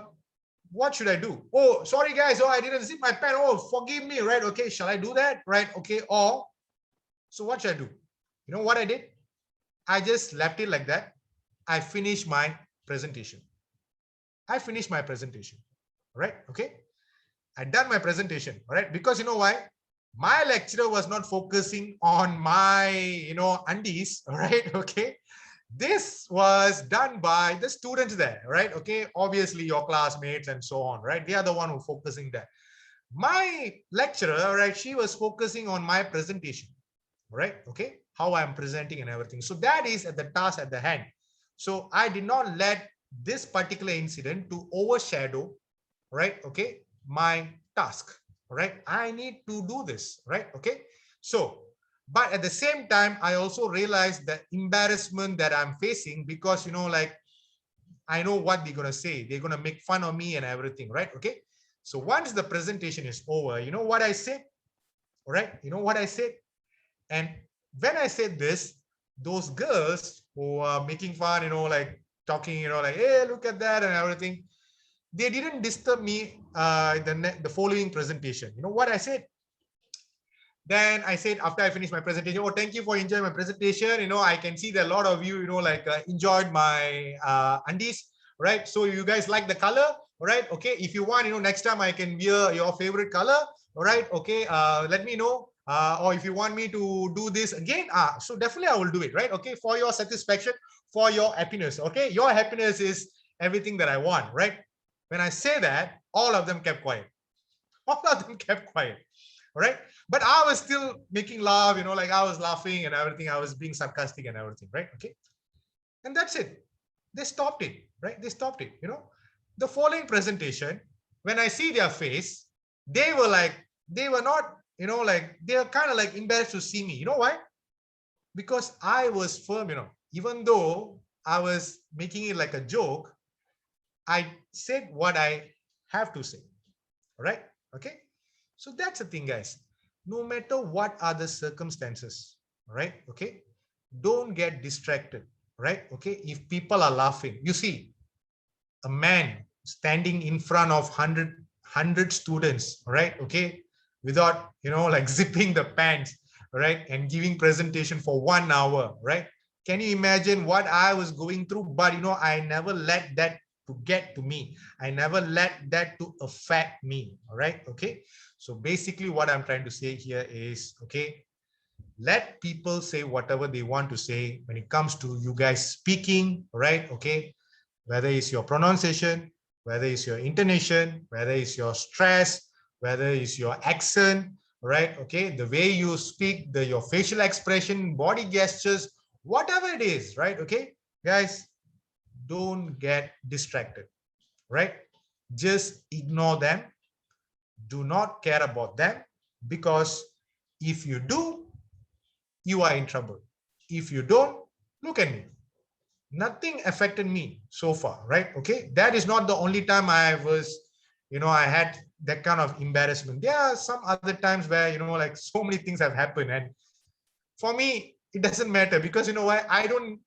what should I do? Oh, sorry guys. Oh, I didn't zip my pen. Oh, forgive me, right? Okay, shall I do that? Right? Okay. Or, so what should I do? You know what I did? I just left it like that. I finished my presentation. I finished my presentation, right? Okay. I done my presentation, right? Because you know why? My lecturer was not focusing on my, undies, right? Okay. This was done by the students there, right? Okay, obviously your classmates and so on, right? They are the one who focusing there. My lecturer, right, she was focusing on my presentation, right? Okay, how I'm presenting and everything. So that is at the task at the hand. So I did not let this particular incident to overshadow, right? Okay, my task, right? I need to do this, right? Okay, so but at the same time, I also realized the embarrassment that I'm facing because, like, I know what they're going to say. They're going to make fun of me and everything, right? Okay. So once the presentation is over, you know what I said, right? You know what I said? And when I said this, those girls who are making fun, like talking, like, hey, look at that and everything, they didn't disturb me the following presentation. You know what I said? Then I said, after I finished my presentation, oh, thank you for enjoying my presentation. I can see that a lot of you, like enjoyed my undies, right? So you guys like the color, right? Okay. If you want, next time I can wear your favorite color, all right? Okay. Let me know. Or if you want me to do this again, so definitely I will do it, right? Okay. For your satisfaction, for your happiness. Okay. Your happiness is everything that I want, right? When I say that, all of them kept quiet. All of them kept quiet. All right. But I was still making laugh, like I was laughing and everything. I was being sarcastic and everything. Right. Okay. And that's it. They stopped it. Right. They stopped it. The following presentation, when I see their face, they were like, they were not, like they are kind of like embarrassed to see me. You know why? Because I was firm, even though I was making it like a joke, I said what I have to say. All right. Okay. So that's the thing, guys. No matter what are the circumstances, right? Okay. Don't get distracted, right? Okay. If people are laughing, you see a man standing in front of 100 students, right? Okay. Without, like zipping the pants, right? And giving presentation for 1 hour, right? Can you imagine what I was going through? But, I never let that to get to me. I never let that to affect me. All right. Okay. So basically what I'm trying to say here is, okay, let people say whatever they want to say when it comes to you guys speaking, right? Okay. Whether it's your pronunciation, whether it's your intonation, whether it's your stress, whether it's your accent, right? Okay. The way you speak, your facial expression, body gestures, whatever it is, right? Okay. Guys, don't get distracted, right? Just ignore them. Do not care about them, because if you do, you are in trouble. If you don't, look at me. Nothing affected me so far, right? Okay. That is not the only time I was, I had that kind of embarrassment. There are some other times where, like so many things have happened. And for me, it doesn't matter, because you know why? I don't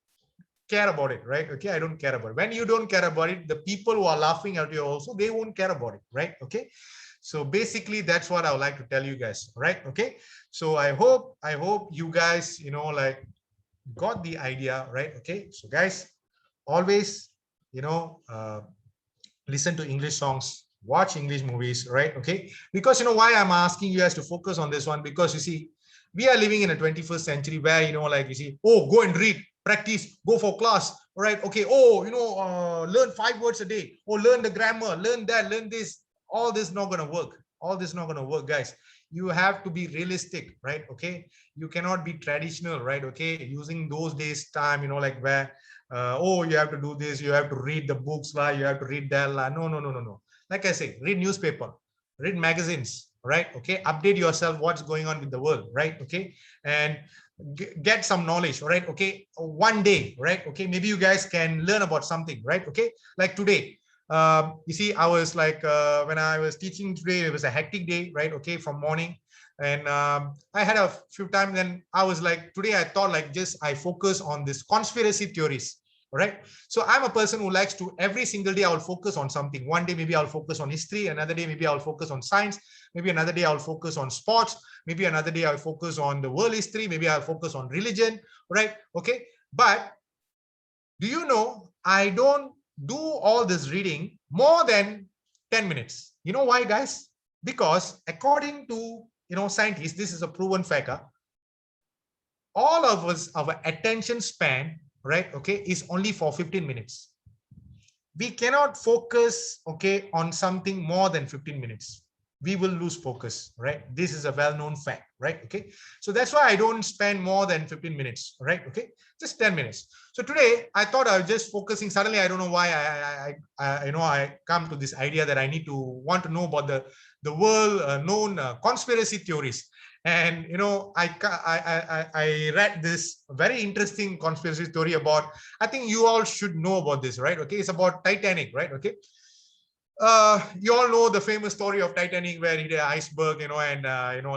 care about it, right? Okay. I don't care about it. When you don't care about it, the people who are laughing at you also, they won't care about it, right? Okay. So basically that's what I would like to tell you guys, right? Okay. So I hope you guys, like got the idea, right? Okay. So guys, always, listen to English songs, watch English movies, right? Okay. Because why I'm asking you guys to focus on this one, because you see, we are living in a 21st century where, like you see, oh, go and read, practice, go for class, all right? Okay. Oh, learn 5 words a day, or learn the grammar, learn that, learn this. All this not going to work. All this not going to work, guys. You have to be realistic, right? Okay. You cannot be traditional, right? Okay. Using those days time, like where oh, you have to do this, you have to read the books, you have to read that. No, no, no, no, no. Like I say, read newspaper, read magazines, right? Okay. Update yourself what's going on with the world, right? Okay. And get some knowledge, right? Okay. One day, right? Okay. Maybe you guys can learn about something, right? Okay. Like today, you see, I was like, when I was teaching today, it was a hectic day, right? Okay. From morning. And I had a few times, and I was like, today I thought like just I focus on this conspiracy theories. All right. So I'm a person who likes to every single day I'll focus on something. One day maybe I'll focus on history, another day maybe I'll focus on science, maybe another day I'll focus on sports, maybe another day I'll focus on the world history, maybe I'll focus on religion, right? Okay. But do you know, I don't do all this reading more than 10 minutes. You know why, guys? Because according to scientists, this is a proven fact. All of us, our attention span, right? Okay, is only for 15 minutes. We cannot focus, okay, on something more than 15 minutes. We will lose focus, right? This is a well-known fact, right? Okay. So that's why I don't spend more than 15 minutes, right? Okay. Just 10 minutes. So today I thought I was just focusing. Suddenly, I don't know why I come to this idea that I need to want to know about the world known conspiracy theories. And I read this very interesting conspiracy theory about, I think you all should know about this, right? Okay, it's about Titanic, right? Okay. You all know the famous story of Titanic, where he did an iceberg, and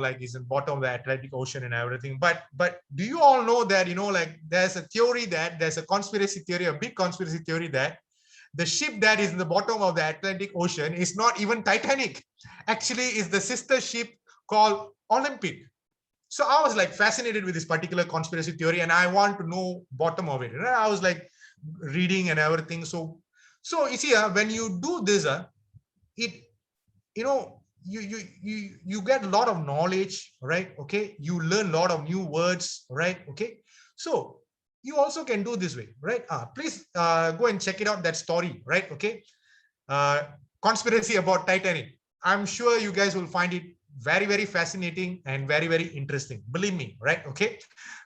like he's in bottom of the Atlantic Ocean and everything. But do you all know that like there's a theory, that there's a conspiracy theory, a big conspiracy theory, that the ship that is in the bottom of the Atlantic Ocean is not even Titanic. Actually, is the sister ship called Olympic. So I was like fascinated with this particular conspiracy theory, and I want to know bottom of it. And I was like reading and everything. So you see, when you do this, it you get a lot of knowledge, right? Okay, you learn a lot of new words, right? Okay, so you also can do this way, right? Please go and check it out, that story, right? Okay, conspiracy about Titanic. I'm sure you guys will find it very, very fascinating and very, very interesting. Believe me, right? Okay.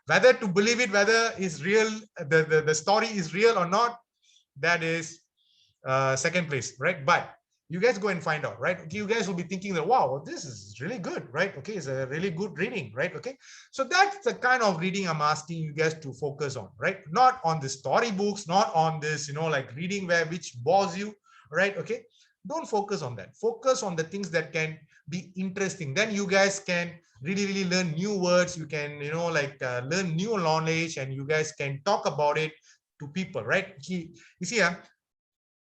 Whether to believe it, whether is real, the story is real or not, that is second place, right? But you guys go and find out, right? Okay, you guys will be thinking that, wow, this is really good, right? Okay, it's a really good reading, right? Okay, so that's the kind of reading I'm asking you guys to focus on, right? Not on the storybooks, not on this, like reading where which bores you, right? Okay, don't focus on that. Focus on the things that can be interesting. Then you guys can really, really learn new words. You can, learn new knowledge, and you guys can talk about it to people, right? You see,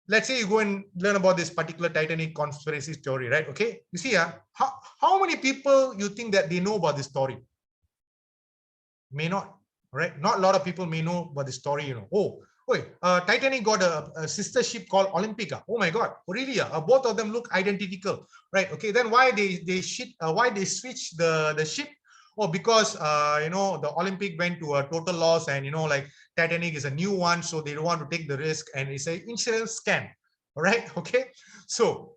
let's say you go and learn about this particular Titanic conspiracy story, right? Okay, you see, how many people you think that they know about this story? May not, right? Not a lot of people may know about the story. Oh, wait, Titanic got a sister ship called Olympica. Oh my God, oh, really? Both of them look identical, right? Okay, then why why they switch the ship? Oh, because the Olympic went to a total loss, and like Titanic is a new one, so they don't want to take the risk, and it's an insurance scam. All right, okay, so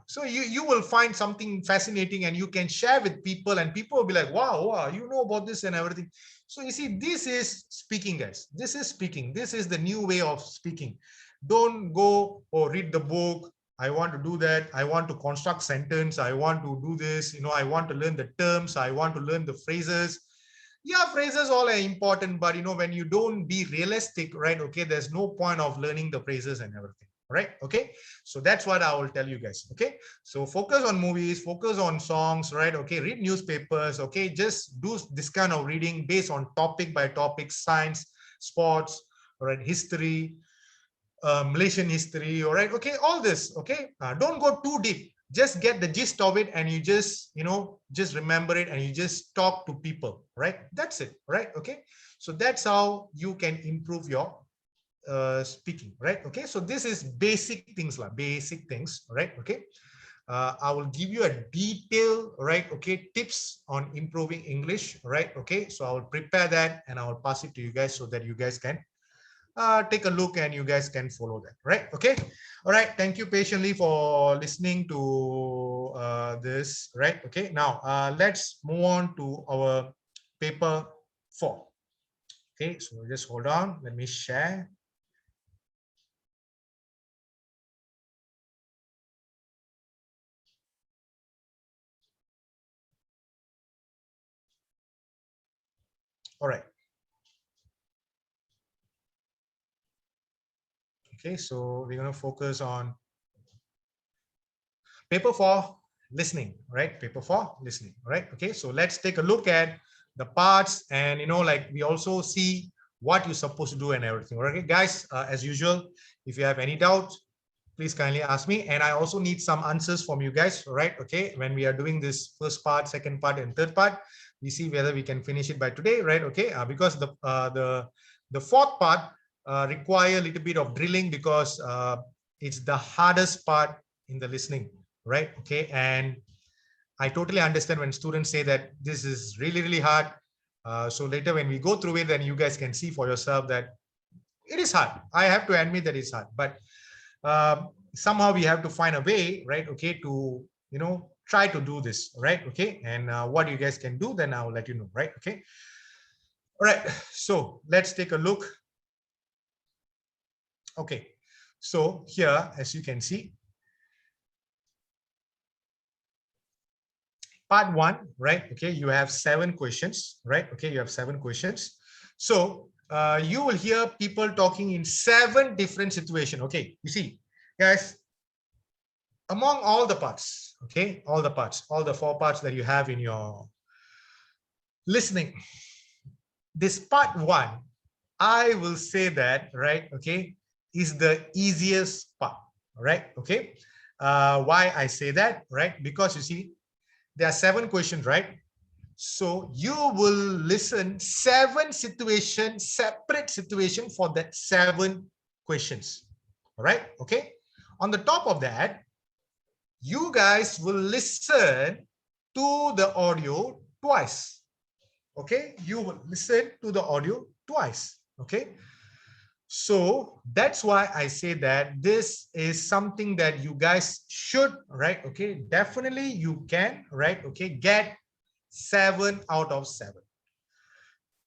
so you will find something fascinating, and you can share with people, and people will be like, wow, you know about this and everything. So you see, this is speaking, guys. This is speaking. This is the new way of speaking. Don't go or read the book. I want to do that. I want to construct sentence. I want to do this. I want to learn the terms. I want to learn the phrases. Yeah, phrases all are important, but when you don't be realistic, right? Okay, there's no point of learning the phrases and everything, right? Okay, so that's what I will tell you guys. Okay, so focus on movies, focus on songs, right? Okay, read newspapers. Okay, just do this kind of reading based on topic by topic: science, sports, right, history, Malaysian history, all right? Okay, all this. Okay, don't go too deep. Just get the gist of it, and you just remember it, and you just talk to people, right? That's it, right? Okay, so that's how you can improve your speaking, right? Okay, so this is basic things, like basic things, right? Okay, I will give you a detail, right? Okay, tips on improving English, right? Okay, so I will prepare that, and I will pass it to you guys so that you guys can take a look, and you guys can follow that, right? Okay, all right, thank you patiently for listening to this, right? Okay, now let's move on to our paper 4. Okay, so just hold on, let me share. All right, okay, so we're going to focus on paper 4, listening, right? Paper 4, listening, right? Okay, so let's take a look at the parts, and we also see what you're supposed to do and everything. Okay, guys, as usual, if you have any doubt, please kindly ask me, and I also need some answers from you guys, right? Okay, when we are doing this first part, second part, and third part, we see whether we can finish it by today, right? Okay, because the fourth part require a little bit of drilling, because it's the hardest part in the listening, right? Okay, and I totally understand when students say that this is really, really hard. So later when we go through it, then you guys can see for yourself that it is hard. I have to admit that it's hard, but somehow we have to find a way, right? Okay, to try to do this, right? Okay, and what you guys can do, then I'll let you know, right? Okay, all right, so let's take a look. Okay, so here, as you can see, part 1, right? Okay, you have 7 questions, right? Okay, you have 7 questions. So you will hear people talking in 7 different situations. Okay, you see, guys, among all the parts, okay, all the parts, all the 4 parts that you have in your listening, this part 1, I will say that, right? Okay, is the easiest part, right? Okay, why I say that, right? Because you see, there are 7 questions, right? So you will listen 7 situations, separate situation for that 7 questions. All right. Okay. On the top of that, you guys will listen to the audio twice. Okay. You will listen to the audio twice. Okay. So that's why I say that this is something that you guys should, right? Okay, definitely you can, right? Okay, get 7 out of 7.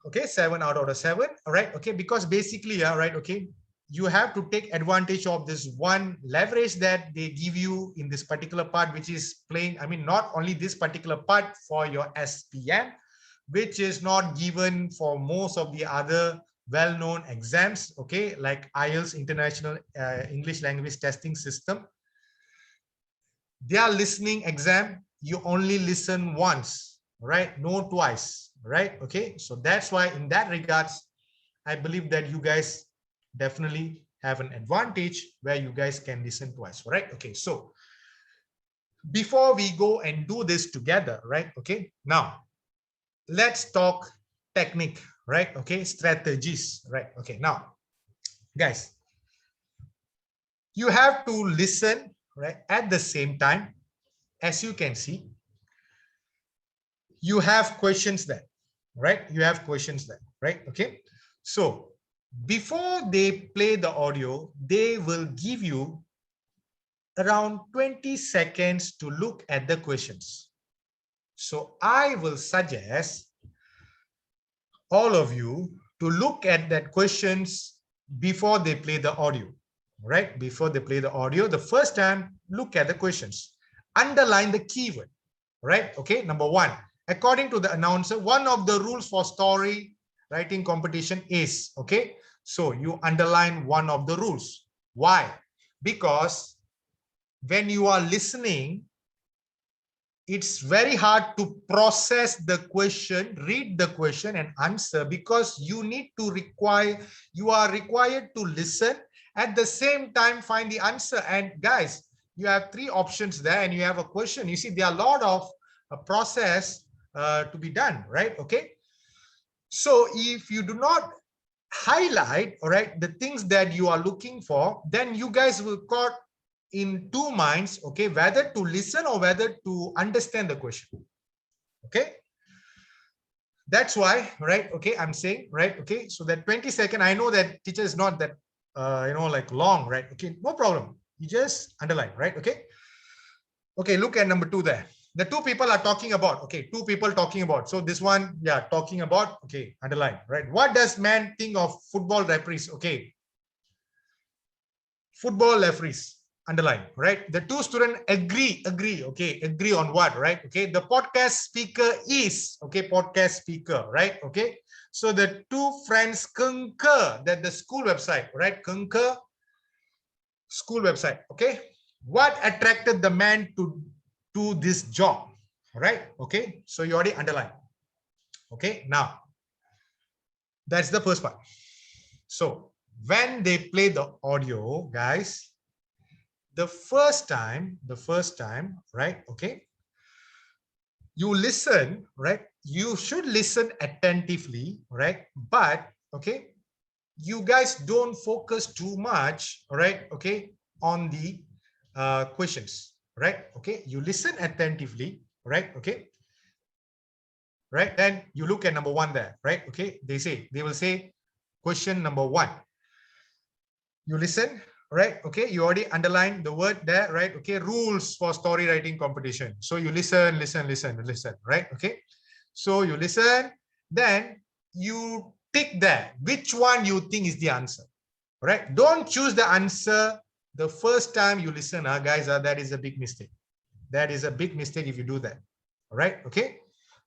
Okay, 7 out of 7. All right. Okay, because basically, yeah, right. Okay, you have to take advantage of this one leverage that they give you in this particular part, which is playing. I mean, not only this particular part for your SPM, which is not given for most of the other well-known exams. Okay, like IELTS, International English Language Testing System. Their listening exam, you only listen once, right? No twice, right? Okay, so that's why in that regards, I believe that you guys definitely have an advantage where you guys can listen twice, right? Okay, so before we go and do this together, right? Okay, now let's talk technique, right? Okay, strategies, right? Okay, now guys, you have to listen, right? At the same time, as you can see, you have questions there, right? You have questions there, right? Okay, so before they play the audio, they will give you around 20 seconds to look at the questions. So I will suggest all of you to look at that questions before they play the audio, right? Before they play the audio, the first time, look at the questions, underline the keyword, right? Okay, number one, according to the announcer, one of the rules for story writing competition is, okay, so you underline one of the rules. Why? Because when you are listening, it's very hard to process the question, read the question and answer, because you are required to listen, at the same time find the answer. And guys, you have 3 options there and you have a question. You see, there are a lot of process to be done, right? Okay, so if you do not highlight, all right, the things that you are looking for, then you guys will caught in 2 minds, okay, whether to listen or whether to understand the question. Okay, that's why, right? Okay, I'm saying, right? Okay, so that 20-second, I know that teacher is not that like long, right? Okay, no problem, you just underline, right? Okay, okay, look at number 2 there. The 2 people are talking about, okay, 2 people talking about. So this one, yeah, talking about, okay, underline, right? What does man think of football referees? Okay, football referees, underline, right? The 2 students agree, okay, agree on what, right? Okay, the podcast speaker is, okay, podcast speaker, right? Okay, so the 2 friends concur that the school website, right? Concur, school website. Okay, what attracted the man to do this job, right? Okay, so you already underline. Okay, now that's the first part. So when they play the audio, guys, the first time, right? Okay, you listen, right? You should listen attentively, right? But okay, you guys don't focus too much, right? Okay, on the questions, right? Okay, you listen attentively, right? Okay, right? Then you look at number 1 there, right? Okay, they will say question number 1. You listen, right? Okay, you already underline the word there, right? Okay, rules for story writing competition. So you listen, right? Okay, so you listen, then you pick that which one you think is the answer, right? Don't choose the answer the first time you listen, guys. That is a big mistake. That is a big mistake if you do that. All right, okay,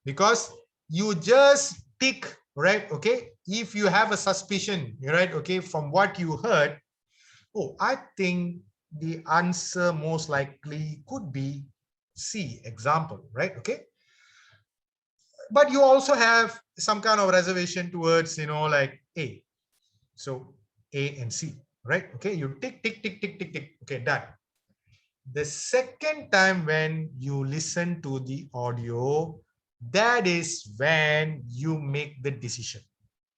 because you just pick, right? Okay, if you have a suspicion, right? Okay, from what you heard, oh, I think the answer most likely could be C, example, right? Okay, but you also have some kind of reservation towards, like A. So A and C, right? Okay, you tick, tick, tick, tick, tick, tick. Okay, done. The second time when you listen to the audio, that is when you make the decision,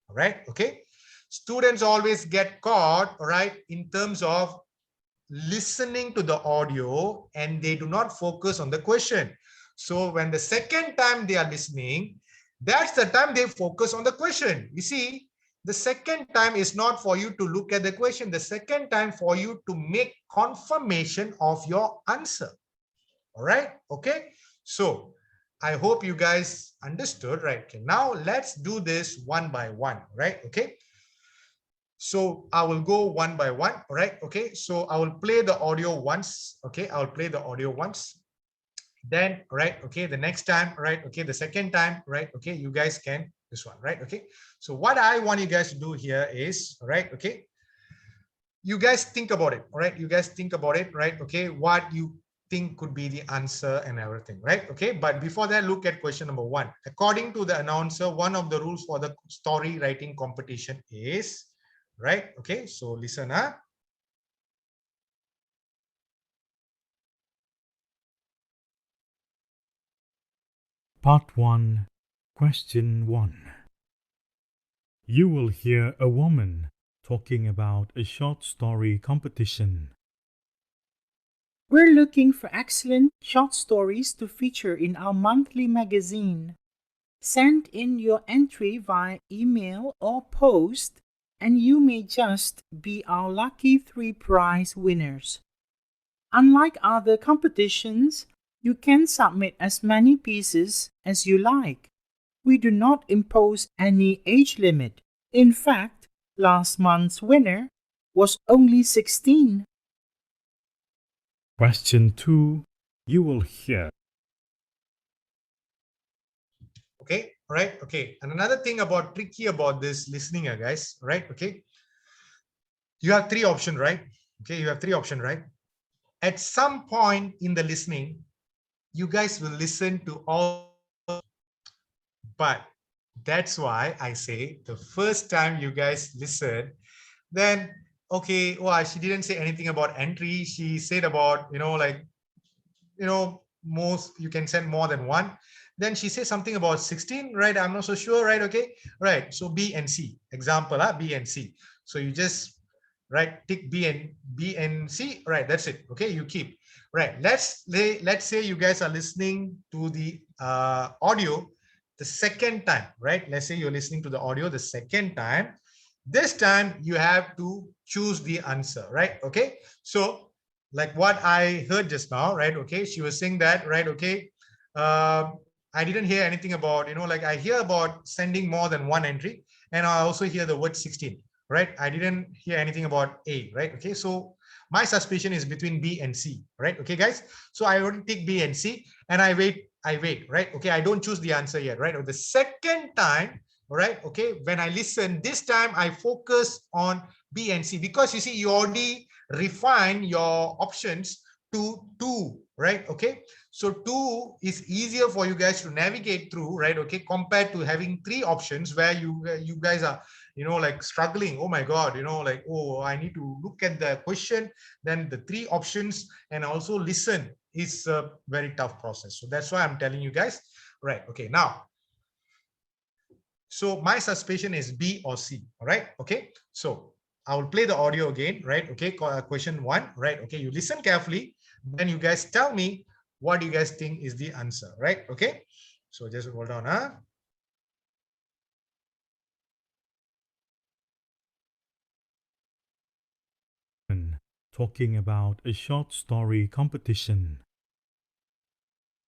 right? Okay, students always get caught, right, in terms of listening to the audio and they do not focus on the question. So when the second time they are listening, that's the time they focus on the question. You see, The second time is not for you to look at the question. The second time for you to make confirmation of your answer. All right. Okay. So I hope you guys understood, right? Okay. Now let's do this one by one, right? Okay. So I will go one by one, all right? Okay. So I will play the audio once. Okay. I'll play the audio once. Then, right? Okay. The next time, right? Okay. The second time, right? Okay. You guys can this one, right? Okay. So what I want you guys to do here is, right? Okay. You guys think about it, all right? You guys think about it, right? Okay. What you think could be the answer and everything, right? Okay. But before that, look at question number one. According to the announcer, one of the rules for the story writing competition is, right? Okay. So listen, huh? Part 1, Question 1. You will hear a woman talking about a short story competition. We're looking for excellent short stories to feature in our monthly magazine. Send in your entry via email or post, and you may just be our lucky 3 prize winners. Unlike other competitions, you can submit as many pieces as you like. We do not impose any age limit. In fact, last month's winner was only 16. Question 2. You will hear. Okay. All right. Okay. And another thing about tricky about this listening, guys, right? Okay. You have three options, right? Okay. You have three options, right? At some point in the listening, you guys will listen to all, but that's why I say the first time you guys listen, then okay, well, she didn't say anything about entry. She said about, like, most you can send more than one. Then she says something about 16, right? I'm not so sure, right? Okay, right. So B and C, example, B and C. So you just right tick B and C, right? That's it. Okay, you keep right. Let's say you guys are listening to the audio the second time, right? Let's say you're listening to the audio the second time. This time you have to choose the answer, right? Okay, so like what I heard just now, right? Okay, she was saying that, right? Okay, I didn't hear anything about, like I hear about sending more than one entry, and I also hear the word 16, right? I didn't hear anything about A, right? Okay, so my suspicion is between B and C, right? Okay, guys. So I already take B and C, and I wait, right? Okay, I don't choose the answer yet, right? The second time, right? Okay, when I listen, this time I focus on B and C, because you see, you already refine your options to two, right? Okay, so two is easier for you guys to navigate through, right? Okay, compared to having three options where you guys are, like struggling. Oh my god, like, oh, I need to look at the question, then the three options, and also listen. Is a very tough process. So that's why I'm telling you guys, right? Okay, now, so my suspicion is B or C. All right. Okay, so I will play the audio again, right? Okay, question one, right? Okay, you listen carefully, then you guys tell me what you guys think is the answer, right? Okay, so just hold on, Talking about a short story competition.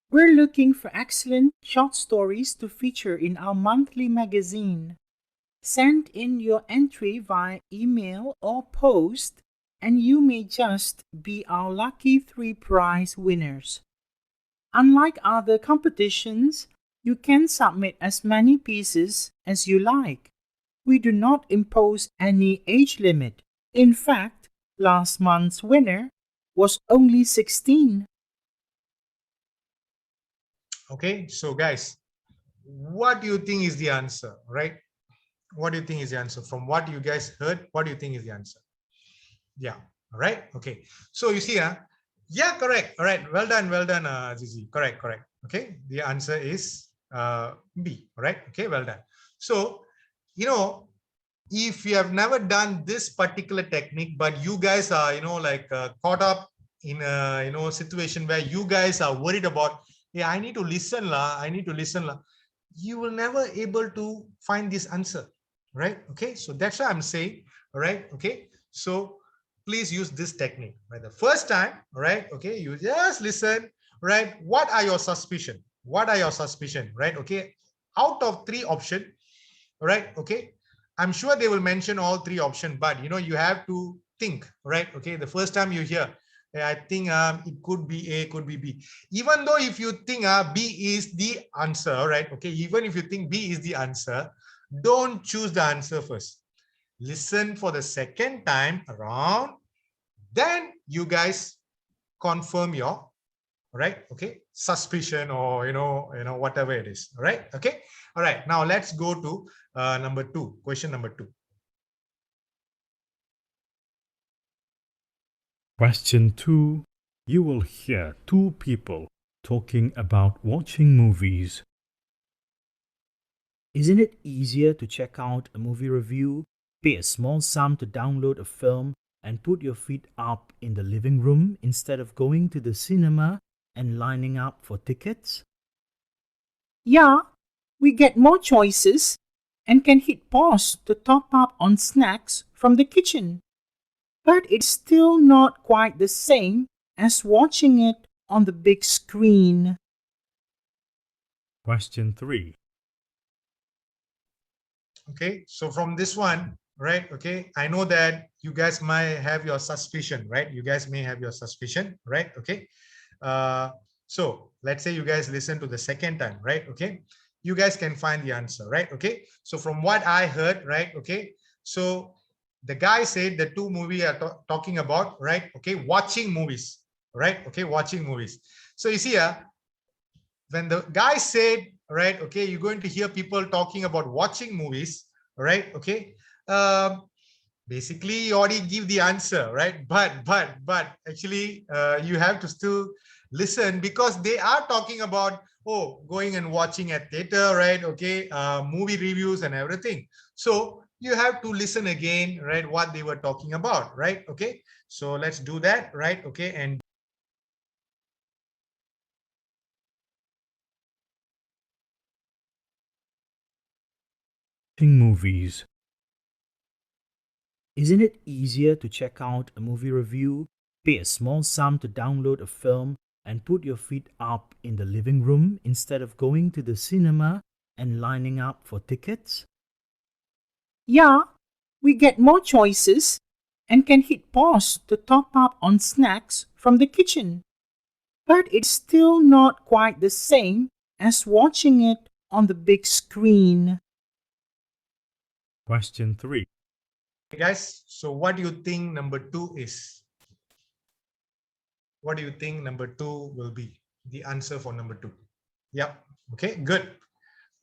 We're looking for excellent short stories to feature in our monthly magazine. Send in your entry via email or post, and you may just be our lucky 3 prize winners. Unlike other competitions, you can submit as many pieces as you like. We do not impose any age limit. In fact, last month's winner was only 16. Okay, so guys, what do you think is the answer, right? What do you think is the answer from what you guys heard? What do you think is the answer? Yeah. All right. Okay. So you see, yeah, correct. All right. Well done. Well done, Zizi. Correct. Correct. Okay. The answer is B. All right. Okay. Well done. So, if you have never done this particular technique, but you guys are, like caught up in a, situation where you guys are worried about, yeah, I need to listen, la. I need to listen, la. You will never able to find this answer. right? Okay, so that's what I'm saying, all right? Okay, so please use this technique, right? The first time, all right? Okay, you just listen, right? What are your suspicion? What are your suspicion, right? Okay, out of three options, right? Okay, I'm sure they will mention all three options, but you have to think, right? Okay, the first time you hear, I think it could be A, could be B. Even though if you think B is the answer, right? Okay, even if you think B is the answer, don't choose the answer first. Listen for the second time around, then you guys confirm your right, okay, suspicion, or whatever it is, all right, okay. All right, now let's go to number two, question number two. Question 2. You will hear two people talking about watching movies. Isn't it easier to check out a movie review, pay a small sum to download a film, and put your feet up in the living room instead of going to the cinema and lining up for tickets? Yeah, we get more choices and can hit pause to top up on snacks from the kitchen. But it's still not quite the same as watching it on the big screen. Question 3. Okay, so from this one, right, okay, I know that you guys might have your suspicion, right? You guys may have your suspicion, right? Okay, so let's say you guys listen to the second time, right? Okay, you guys can find the answer, right? Okay, so from what I heard, right? Okay, so the guy said the two movie are talking about, right? Okay, watching movies, right? Okay, watching movies. So you see, when the guy said, right, okay, you're going to hear people talking about watching movies, right? Okay, basically you already give the answer, right? But actually you have to still listen, because they are talking about, oh, going and watching at theater, right? Okay, movie reviews and everything. So you have to listen again, right, what they were talking about, right? Okay, so let's do that, right? Okay, and Watching movies. Isn't it easier to check out a movie review, pay a small sum to download a film, and put your feet up in the living room instead of going to the cinema and lining up for tickets? Yeah, we get more choices and can hit pause to top up on snacks from the kitchen. But it's still not quite the same as watching it on the big screen. Question 3. guys, so what do you think number two is? What do you think number two will be the answer for number two? Yep. Okay, good.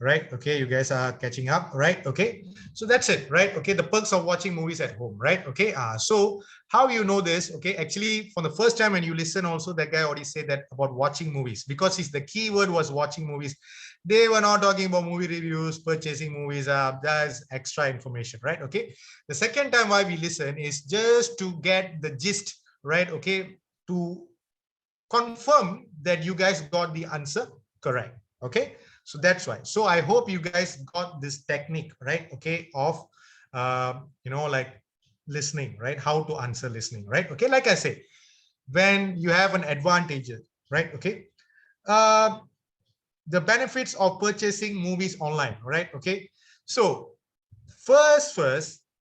Right. Okay, you guys are catching up, right? Okay, so that's it, right? Okay, the perks of watching movies at home, right? Okay, so how you know this? Okay, actually, for the first time when you listen, also that guy already said that about watching movies, because the keyword was watching movies. They were not talking about movie reviews, purchasing movies. That's extra information, right? Okay, the second time why we listen is just to get the gist, right? Okay, to confirm that you guys got the answer correct. Okay, so that's why. So I hope you guys got this technique, right? Okay, of like listening, right? How to answer listening, right? Okay, like I say, when you have an advantage, right? Okay, uh, the benefits of purchasing movies online, right? Okay, so first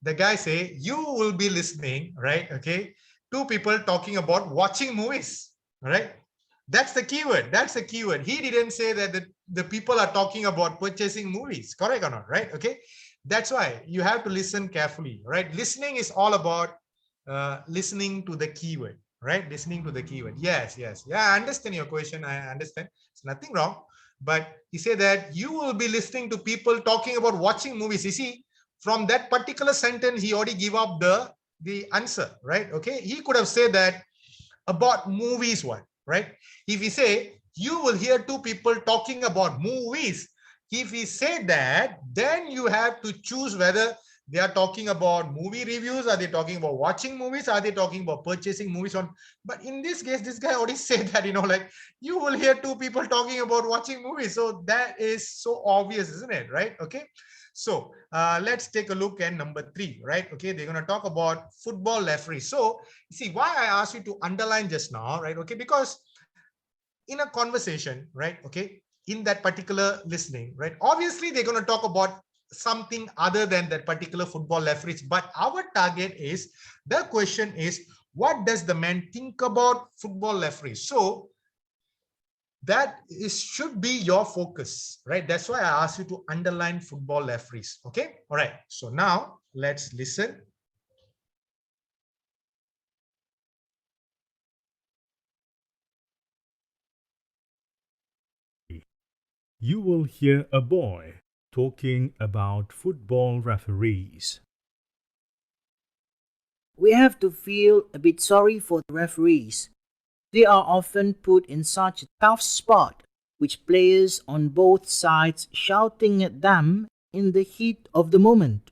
the guy say you will be listening, right? Okay, two people talking about watching movies, all right? That's the keyword. That's the keyword. He didn't say that the people are talking about purchasing movies, correct or not, right? Okay, that's why you have to listen carefully, right? Listening is all about listening to the keyword, right? Listening to the keyword. Yes, yeah, I understand your question. I understand, it's nothing wrong. But he said that you will be listening to people talking about watching movies. You see, from that particular sentence, he already give up the answer, right? Okay, he could have said that about movies, what, right? If he say you will hear two people talking about movies, if he said that, then you have to choose whether They are talking about movie reviews. Are they talking about watching movies? Are they talking about purchasing movies on? But in this case, this guy already said that, like you will hear two people talking about watching movies. So that is so obvious, isn't it? Right? Okay. So let's take a look at number 3, right? Okay, they're going to talk about football referee. So see why I asked you to underline just now, right? Okay, because in a conversation, right? Okay, in that particular listening, right? Obviously, they're going to talk about something other than that particular football referees. But our target is, the question is, what does the man think about football referees? So that is should be your focus, right? That's why I asked you to underline football referees. Okay, all right. So now let's listen. You will hear a boy talking about football referees. We have to feel a bit sorry for the referees. They are often put in such a tough spot, with players on both sides shouting at them in the heat of the moment.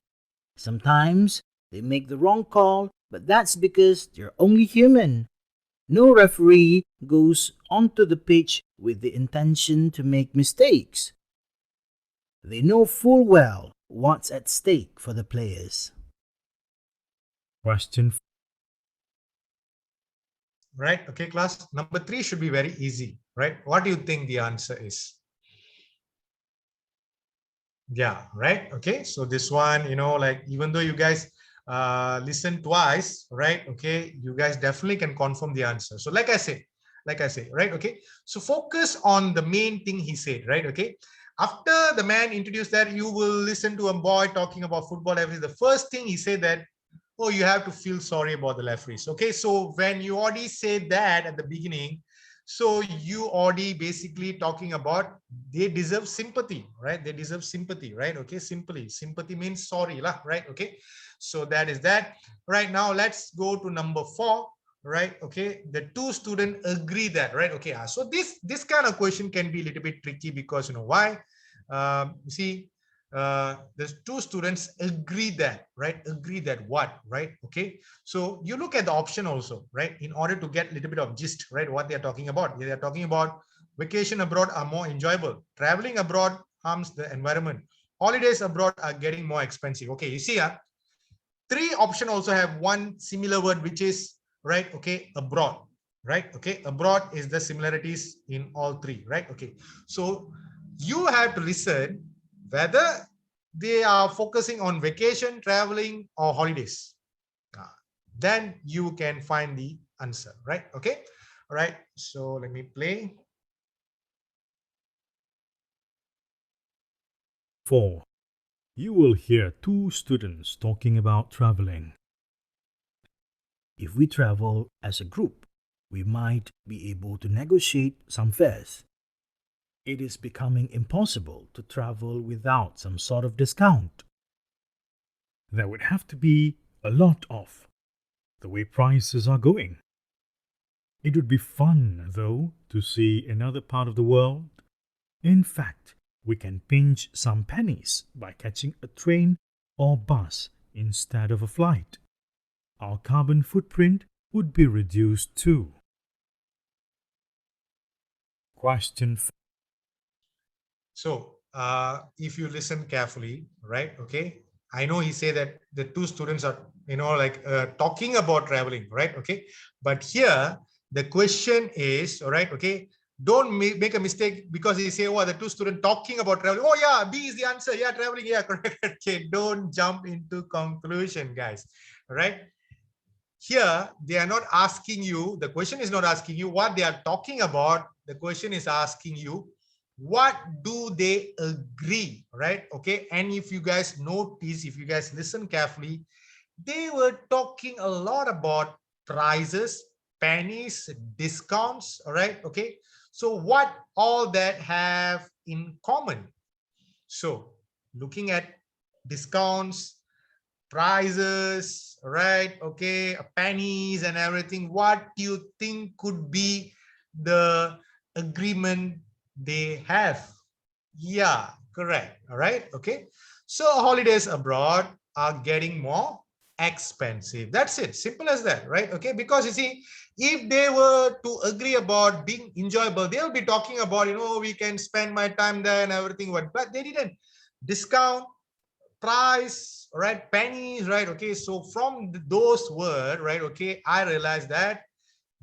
Sometimes they make the wrong call, but that's because they're only human. No referee goes onto the pitch with the intention to make mistakes. They know full well what's at stake for the players. Question Right? Okay, class. Number 3 should be very easy, right? What do you think the answer is? Yeah, right. Okay, so this one, like even though you guys listen twice, right? Okay, you guys definitely can confirm the answer. So like I say, right? Okay, so focus on the main thing he said, right? Okay, after the man introduced that, you will listen to a boy talking about football. Everything. The first thing he said that, oh, you have to feel sorry about the referees. Okay, so when you already said that at the beginning, so you already basically talking about they deserve sympathy, right? They deserve sympathy, right? Okay, sympathy means sorry lah, right? Okay, so that is that. Right, now let's go to number 4, right? Okay, the two students agree that, right? Okay, so this kind of question can be a little bit tricky because why? See, the two students agree that, right? Agree that what, right? Okay, so you look at the option also, right? In order to get a little bit of gist, right? What they're talking about. They're talking about vacation abroad are more enjoyable. Traveling abroad harms the environment. Holidays abroad are getting more expensive. Okay, you see, 3 option also have one similar word, which is, right? Okay, abroad, right? Okay, abroad is the similarities in all 3, right? Okay, so you have to listen whether they are focusing on vacation, traveling, or holidays. Then you can find the answer, right? Okay, all right, so let me play. 4. You will hear two students talking about traveling. If we travel as a group, we might be able to negotiate some fares. It is becoming impossible to travel without some sort of discount. There would have to be a lot off, the way prices are going. It would be fun, though, to see another part of the world. In fact, we can pinch some pennies by catching a train or bus instead of a flight. Our carbon footprint would be reduced too. Question 4. So if you listen carefully, right? Okay, I know he say that the two students are like talking about traveling, right? Okay, but here the question is, all right, okay, don't make a mistake because he say, oh, the two students talking about traveling. Oh yeah, B is the answer. Yeah, traveling. Yeah, correct. Okay, don't jump into conclusion, guys. All right, here they are not asking you, the question is not asking you what they are talking about. The question is asking you, what do they agree, right? Okay, and if you guys notice, if you guys listen carefully, they were talking a lot about prices, pennies, discounts. All right, okay, so what all that have in common? So looking at discounts, prices, right? Okay, pennies and everything. What do you think could be the agreement they have? Yeah, correct. All right. Okay. So holidays abroad are getting more expensive. That's it. Simple as that, right? Okay. Because you see, if they were to agree about being enjoyable, they'll be talking about, we can spend my time there and everything. But they didn't. Discount, price, right? Pennies, right? Okay. So from those words, right? Okay, I realized that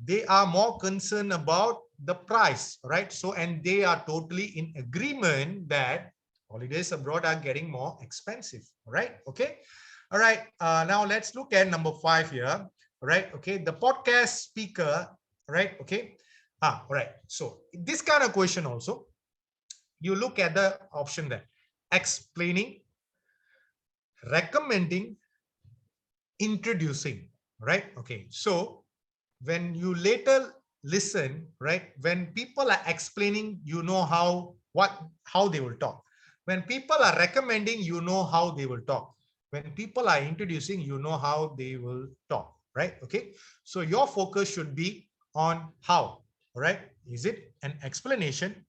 they are more concerned about the price, right? So, and they are totally in agreement that holidays abroad are getting more expensive, right? Okay. All right. Now let's look at number 5 here, right? Okay. The podcast speaker, right? Okay. All right. So this kind of question also, you look at the option there, explaining, recommending, introducing, right? Okay. So when you later listen, right, when people are explaining, how they will talk. When people are recommending, how they will talk. When people are introducing, how they will talk, right? Okay. So your focus should be on how, right? Is it an explanation?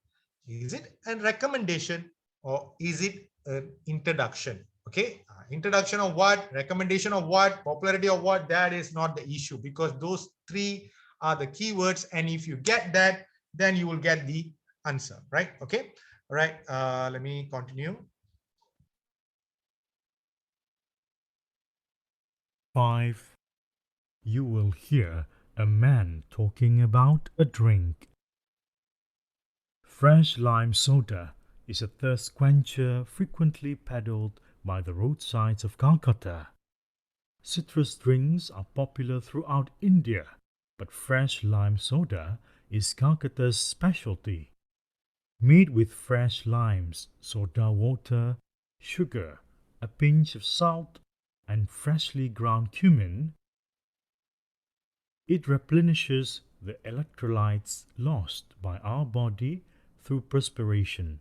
Is it a recommendation? Or is it an introduction? Okay. Introduction of what, recommendation of what, popularity of what, that is not the issue, because those three are the keywords, and if you get that, then you will get the answer, right? Okay. All right. Let me continue. 5. You will hear a man talking about a drink. Fresh lime soda is a thirst quencher frequently peddled by the roadsides of Calcutta. Citrus drinks are popular throughout India, but fresh lime soda is Calcutta's specialty. Made with fresh limes, soda water, sugar, a pinch of salt, and freshly ground cumin, it replenishes the electrolytes lost by our body through perspiration.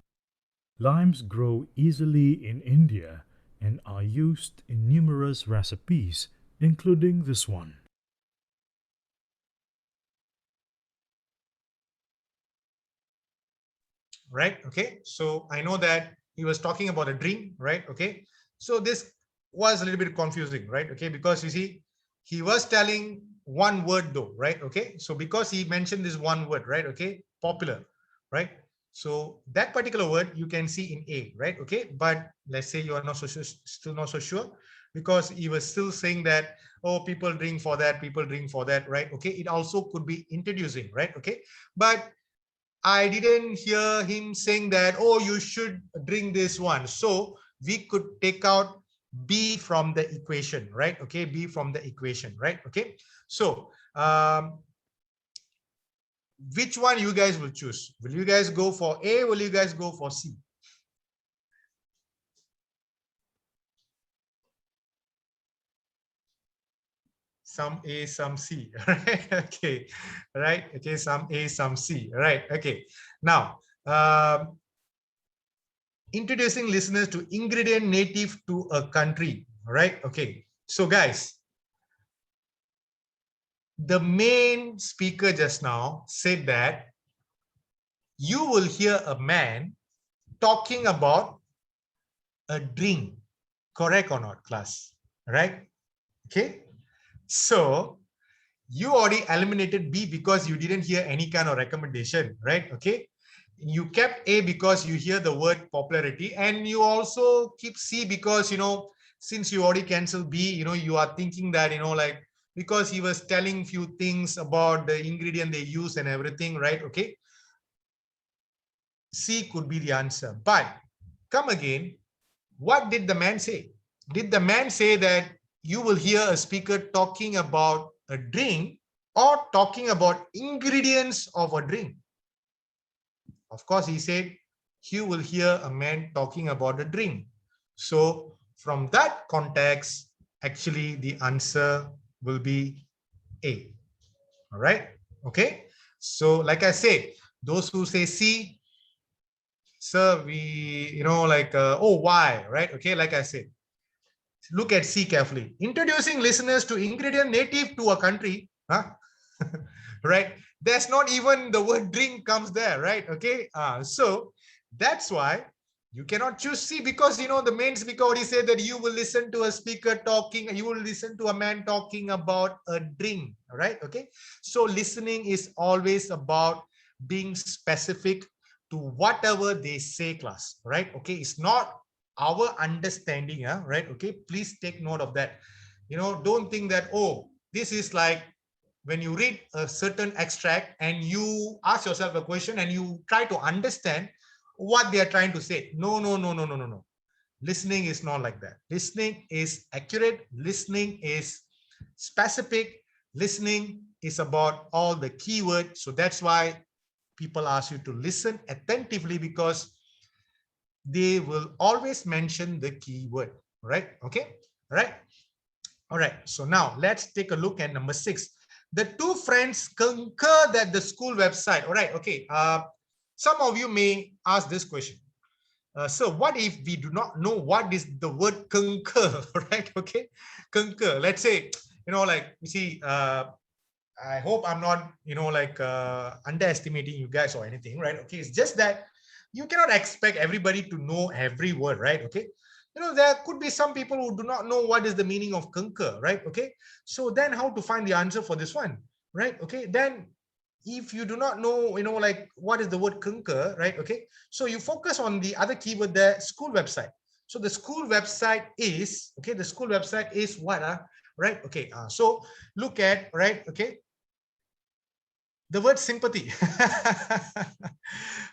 Limes grow easily in India and are used in numerous recipes, including this one. Right. Okay. So I know that he was talking about a dream, right? Okay. So this was a little bit confusing, right? Okay. Because you see, he was telling one word though, right? Okay. So because he mentioned this one word, right? Okay. Popular, right? So that particular word you can see in A, right? Okay. But let's say you are not so sure, still not so sure, because he was still saying that, oh, people drink for that, people drink for that, right? Okay. It also could be introducing, right? Okay. But I didn't hear him saying that, oh, you should drink this one. So we could take out B from the equation, right? Okay, B from the equation, right? Okay. So which one you guys will choose? Will you guys go for A? Will you guys go for C? Some A, some C, right? Okay, right? Okay, some A, some C, right? Okay. Now, introducing listeners to ingredient native to a country, right? Okay. So guys, the main speaker just now said that you will hear a man talking about a drink. Correct or not, class? Right? Okay. So you already eliminated B because you didn't hear any kind of recommendation, right? Okay. You kept A because you hear the word popularity, and you also keep C because, since you already canceled B, you are thinking that, like, because he was telling few things about the ingredient they use and everything, right? Okay. C could be the answer. But come again, what did the man say? Did the man say that you will hear a speaker talking about a drink or talking about ingredients of a drink? Of course, he said you will hear a man talking about a drink. So from that context, actually the answer will be A. All right. Okay. So like I said, those who say C, sir, we, oh, why? Right. Okay. Like I said, look at C carefully. Introducing listeners to ingredient native to a country. Huh? Right. There's not even the word drink comes there. Right. Okay. So that's why You cannot choose C because, the main speaker already said that you will listen to a speaker talking, you will listen to a man talking about a drink, right? Okay. So listening is always about being specific to whatever they say, class, right? Okay. It's not our understanding, right? Okay. Please take note of that. Don't think that, oh, this is like when you read a certain extract and you ask yourself a question and you try to understand what they are trying to say. No, no, no, no, no, no, no. Listening is not like that. Listening is accurate. Listening is specific. Listening is about all the keywords. So that's why people ask you to listen attentively, because they will always mention the keyword, right? Okay, all right. All right, so now let's take a look at number 6. The two friends concur that the school website. All right, okay. Some of you may ask this question. So what if we do not know what is the word concur, right? Okay, concur. Let's say, like, you see, I hope I'm not, underestimating you guys or anything, right? Okay, it's just that you cannot expect everybody to know every word, right? Okay, there could be some people who do not know what is the meaning of concur, right? Okay, so then how to find the answer for this one, right? Okay, then if you do not know, like what is the word concur, right? Okay, so you focus on the other keyword, the school website. So the school website is, okay, the school website is what, right? Okay, so look at, right? Okay, the word sympathy.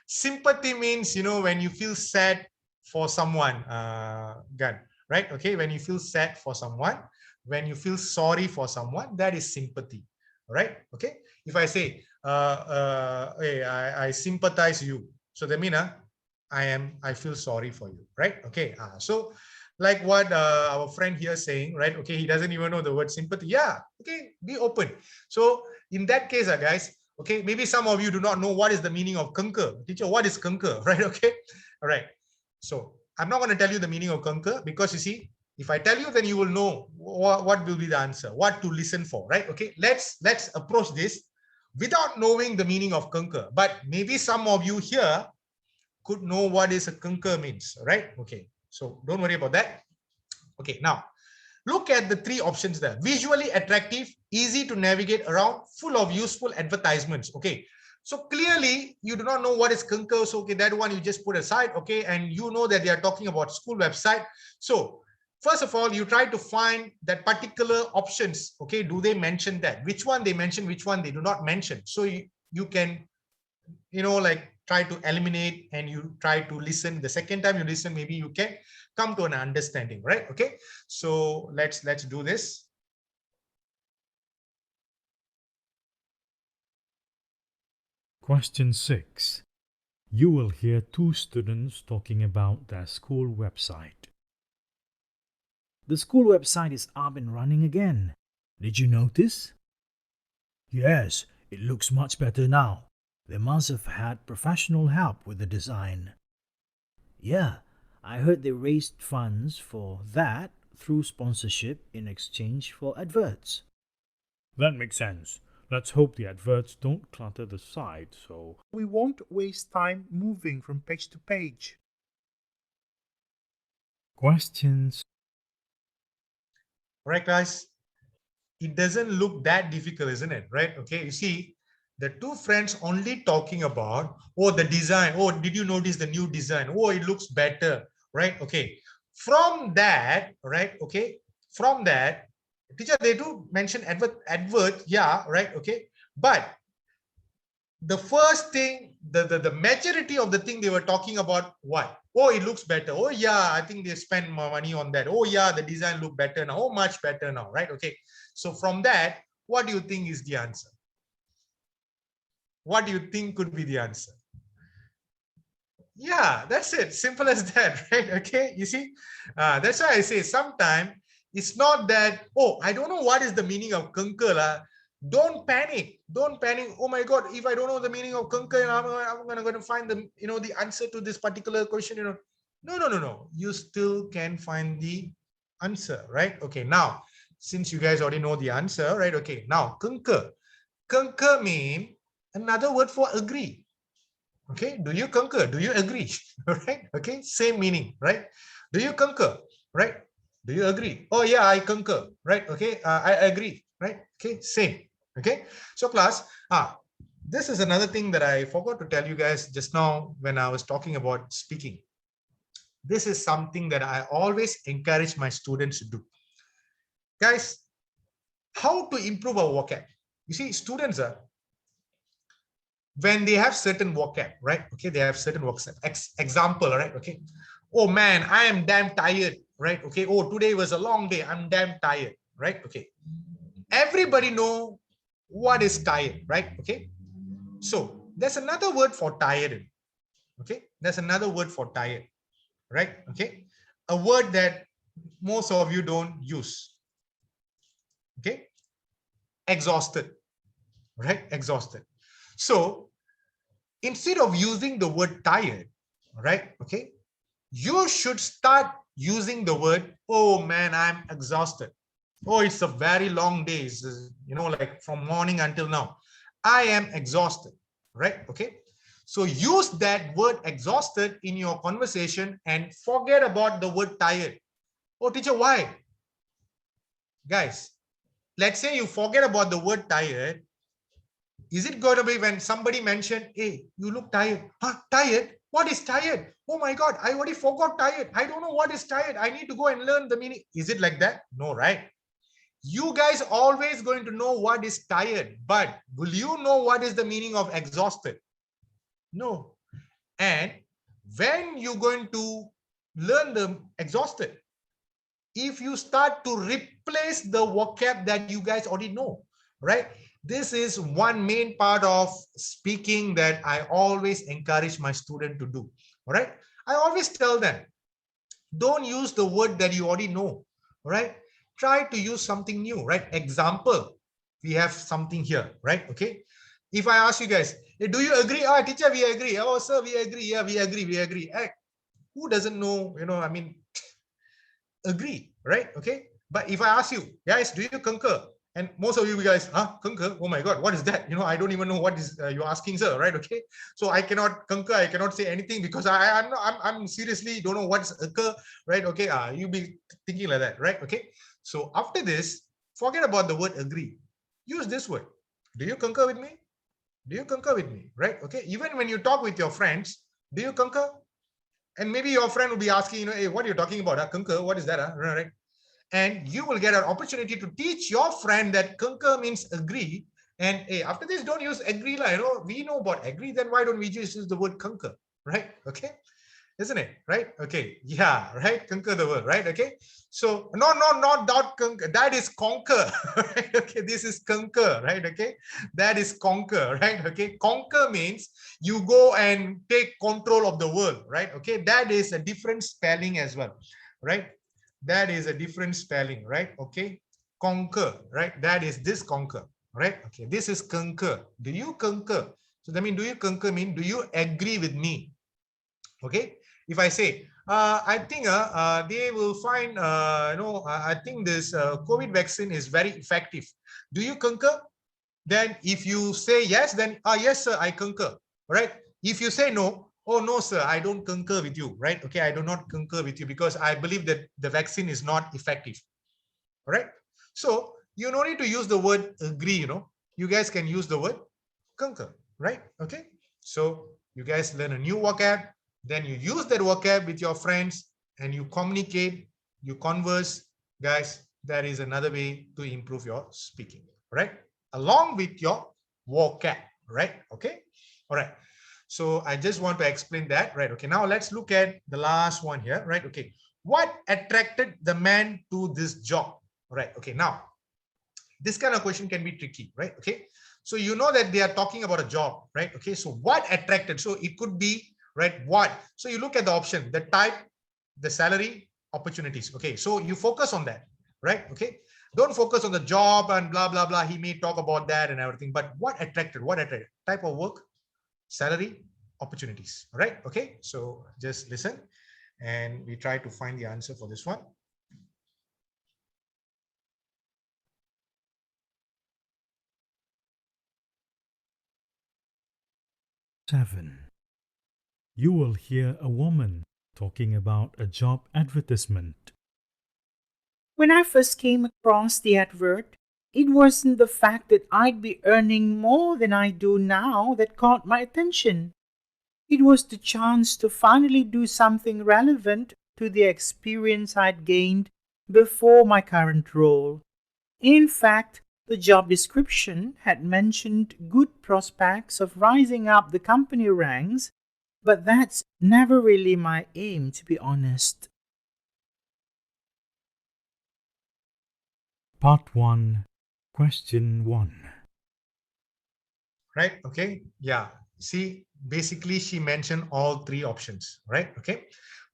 Sympathy means, when you feel sad for someone, right? Okay, when you feel sad for someone, when you feel sorry for someone, that is sympathy, right? Okay, if I say, hey, I sympathize you, so that means, I feel sorry for you, right? Okay, so like what our friend here saying, right? Okay, he doesn't even know the word sympathy. Yeah, okay, be open. So in that case, guys, okay, maybe some of you do not know what is the meaning of concur. Teacher, what is concur, right? Okay, all right. So I'm not going to tell you the meaning of concur, because you see, if I tell you, then you will know what will be the answer, what to listen for, right? Okay, let's approach this without knowing the meaning of concur. But maybe some of you here could know what is a concur means, right? Okay, so don't worry about that. Okay, now look at the 3 options there. Visually attractive, easy to navigate around, full of useful advertisements. Okay, so clearly you do not know what is concur. So okay, that one you just put aside. Okay, and you know that they are talking about school website. So first of all, you try to find that particular options. Okay, do they mention that? Which one they mention, which one they do not mention. So you can, like, try to eliminate, and you try to listen. The second time you listen, maybe you can come to an understanding, right? Okay, so let's do this. Question 6. You will hear 2 students talking about their school website. The school website is up and running again. Did you notice? Yes, it looks much better now. They must have had professional help with the design. Yeah, I heard they raised funds for that through sponsorship in exchange for adverts. That makes sense. Let's hope the adverts don't clutter the site, so We won't waste time moving from page to page. questions. All right, guys, it doesn't look that difficult, isn't it? Right? Okay, you see, the 2 friends only talking about, oh, the design. Oh, did you notice the new design? Oh, it looks better, right? Okay, from that, right? Okay, from that, teacher, they do mention advert, yeah, right? Okay, but the first thing, the majority of the thing they were talking about, what? Oh, it looks better. Oh yeah, I think they spend more money on that. Oh yeah, the design look better now. Oh, much better now, right? Okay, so from that, what do you think is the answer? What do you think could be the answer? Yeah, that's it, simple as that. Right? Okay, you see, that's why I say sometimes it's not that, oh, I don't know what is the meaning of concur. Don't panic, oh my god, if I don't know the meaning of concur, I'm gonna find the the answer to this particular question. No, you still can find the answer, right? Okay, now since you guys already know the answer, right? Okay, now concur mean another word for agree, Okay, do you concur? Do you agree? Right? Okay, same meaning, right? Do you concur? Right? Do you agree? Oh yeah, I concur. Right? Okay, I agree. Right? Okay, same. Okay, so class, this is another thing that I forgot to tell you guys just now when I was talking about speaking. This is something that I always encourage my students to do. Guys, how to improve our vocab? You see, students are, when they have certain vocab, right? Okay, they have certain vocab. Example, right? Okay. Oh man, I am damn tired, right? Okay. Oh, today was a long day. I'm damn tired, right? Okay. Everybody know what is tired, right? Okay. So there's another word for tired. Okay. There's another word for tired, right? Okay. A word that most of you don't use. Okay. Exhausted, right? Exhausted. So instead of using the word tired, right? Okay, you should start using the word, oh man, I'm exhausted. Oh, it's a very long day. Like from morning until now. I am exhausted, right? Okay. So use that word exhausted in your conversation and forget about the word tired. Oh, teacher, why? Guys, let's say you forget about the word tired. Is it going to be when somebody mentioned, hey, you look tired? Huh? Tired? What is tired? Oh my God, I already forgot tired. I don't know what is tired. I need to go and learn the meaning. Is it like that? No, right? You guys always going to know what is tired, but will you know what is the meaning of exhausted? No. And when you're going to learn the exhausted, if you start to replace the vocab that you guys already know, right? This is one main part of speaking that I always encourage my student to do. All right. I always tell them, don't use the word that you already know. Right. Try to use something new. Right. Example, we have something here. Right. Okay. If I ask you guys, hey, do you agree? Oh, teacher, we agree. Oh, sir, we agree. Yeah, we agree. We agree. Hey, who doesn't know? I mean, agree, right? Okay. But if I ask you, guys, do you concur? And most of you guys, concur? Oh my God, what is that? I don't even know what is you're asking, sir, right? Okay. So I cannot concur. I cannot say anything because I'm seriously don't know what's occur, right? Okay. You be thinking like that, right? Okay. So after this, forget about the word agree. Use this word. Do you concur with me? Do you concur with me? Right? Okay. Even when you talk with your friends, do you concur? And maybe your friend will be asking, hey, what are you talking about? Concur, what is that? Right? And you will get an opportunity to teach your friend that concur means agree. And hey, after this, don't use agree. We know about agree, then why don't we just use the word concur? Right? Okay. Isn't it? Right? Okay. Yeah, right. Conquer the world, right? Okay. So not dot conquer. That is conquer. Right? Okay. This is conquer, right? Okay. That is conquer, right? Okay. Conquer means you go and take control of the world, right? Okay. That is a different spelling as well, right? That is a different spelling, right? Okay. Conquer, right? That is this conquer, right? Okay. This is concur. Do you concur? So that means, do you concur mean, do you agree with me? Okay. If I say, I think they will find, I think this COVID vaccine is very effective. Do you concur? Then if you say yes, then yes, sir, I concur. Right? If you say no, oh no, sir, I don't concur with you. Right? Okay, I do not concur with you because I believe that the vaccine is not effective. All right? So you don't need to use the word agree. You guys can use the word concur. Right? Okay. So you guys learn a new vocab. Then you use that vocab with your friends and you communicate, you converse. Guys, that is another way to improve your speaking, right? Along with your vocab, right? Okay. All right. So I just want to explain that, right? Okay. Now let's look at the last one here, right? Okay. What attracted the man to this job? Right. Okay. Now, this kind of question can be tricky, right? Okay. So you know that they are talking about a job, right? Okay. So what attracted? So it could be, right? What? So you look at the option, the type, the salary, opportunities. Okay. So you focus on that, right? Okay. Don't focus on the job and blah, blah, blah. He may talk about that and everything, but what attracted? What attracted? Type of work, salary, opportunities, right? Okay. So just listen and we try to find the answer for this one. 7. You will hear a woman talking about a job advertisement. When I first came across the advert, it wasn't the fact that I'd be earning more than I do now that caught my attention. It was the chance to finally do something relevant to the experience I'd gained before my current role. In fact, the job description had mentioned good prospects of rising up the company ranks, but that's never really my aim, to be honest. Part 1, Question 1. Right? Okay. Yeah. See, basically, she mentioned all three options, right? Okay.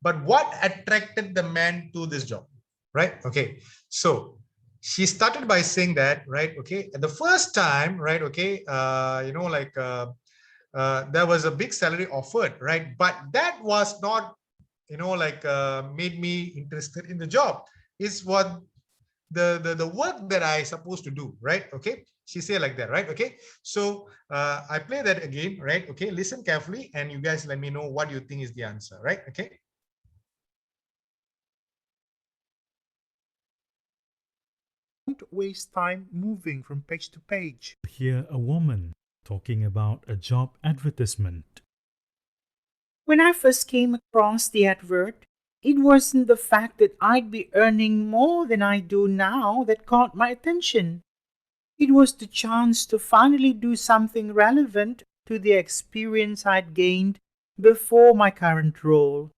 But what attracted the man to this job, right? Okay. So she started by saying that, right? Okay. At the first time, right? Okay. There was a big salary offered, right? But that was not, made me interested in the job. Is what the work that I supposed to do, right? Okay, she said like that, right? Okay, so I play that again, right? Okay, listen carefully and you guys let me know what you think is the answer, right? Okay. Don't waste time moving from page to page. Hear a woman talking about a job advertisement. When I first came across the advert, it wasn't the fact that I'd be earning more than I do now that caught my attention. It was the chance to finally do something relevant to the experience I'd gained before my current role.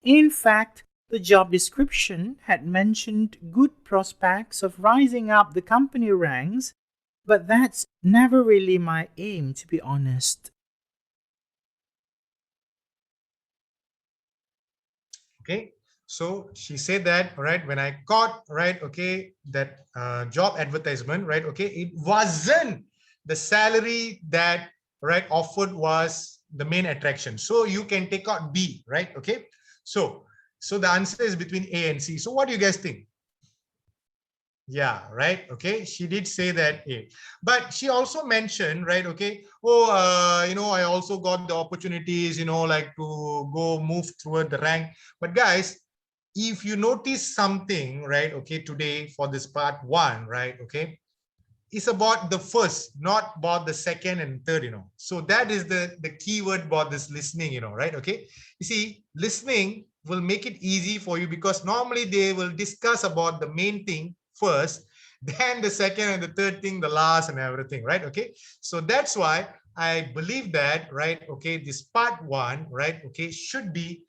In fact, the job description had mentioned good prospects of rising up the company ranks, but that's never really my aim, to be honest. Okay, so she said that, right, when I caught, right, okay, that job advertisement, right, okay, it wasn't the salary that, right, offered was the main attraction. So you can take out B, right? Okay, so the answer is between A and C. So what do you guys think? Yeah, right. Okay, she did say that A, but she also mentioned, right? Okay, oh, I also got the opportunities, like to go move toward the rank. But guys, if you notice something, right? Okay, today for this part one, right? Okay, it's about the first, not about the second and third, So that is the keyword about this listening, right? Okay. You see, listening will make it easy for you because normally they will discuss about the main thing first, then the second and the third thing, the last and everything, right? Okay. So that's why I believe that, right? Okay, this part one, right? Okay, should be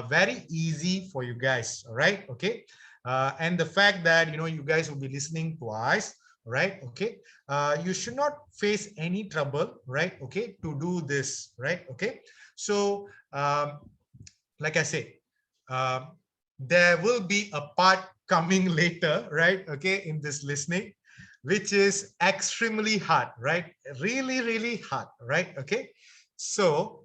very easy for you guys, all right? Okay. And the fact that, you guys will be listening twice, right? Okay, you should not face any trouble, right? Okay, to do this, right? Okay, so like I say, um, there will be a part coming later, right? Okay, in this listening, which is extremely hard, right? Really, really hard, right? Okay, so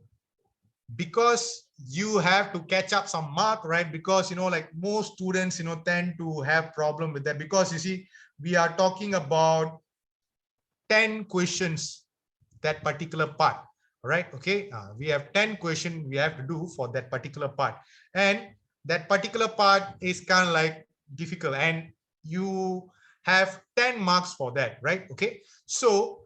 because you have to catch up some mark, right? Because like most students tend to have problem with that, because you see we are talking about 10 questions, that particular part, right? Okay, we have 10 questions we have to do for that particular part, and that particular part is kind of like difficult, and you have 10 marks for that, right? Okay, so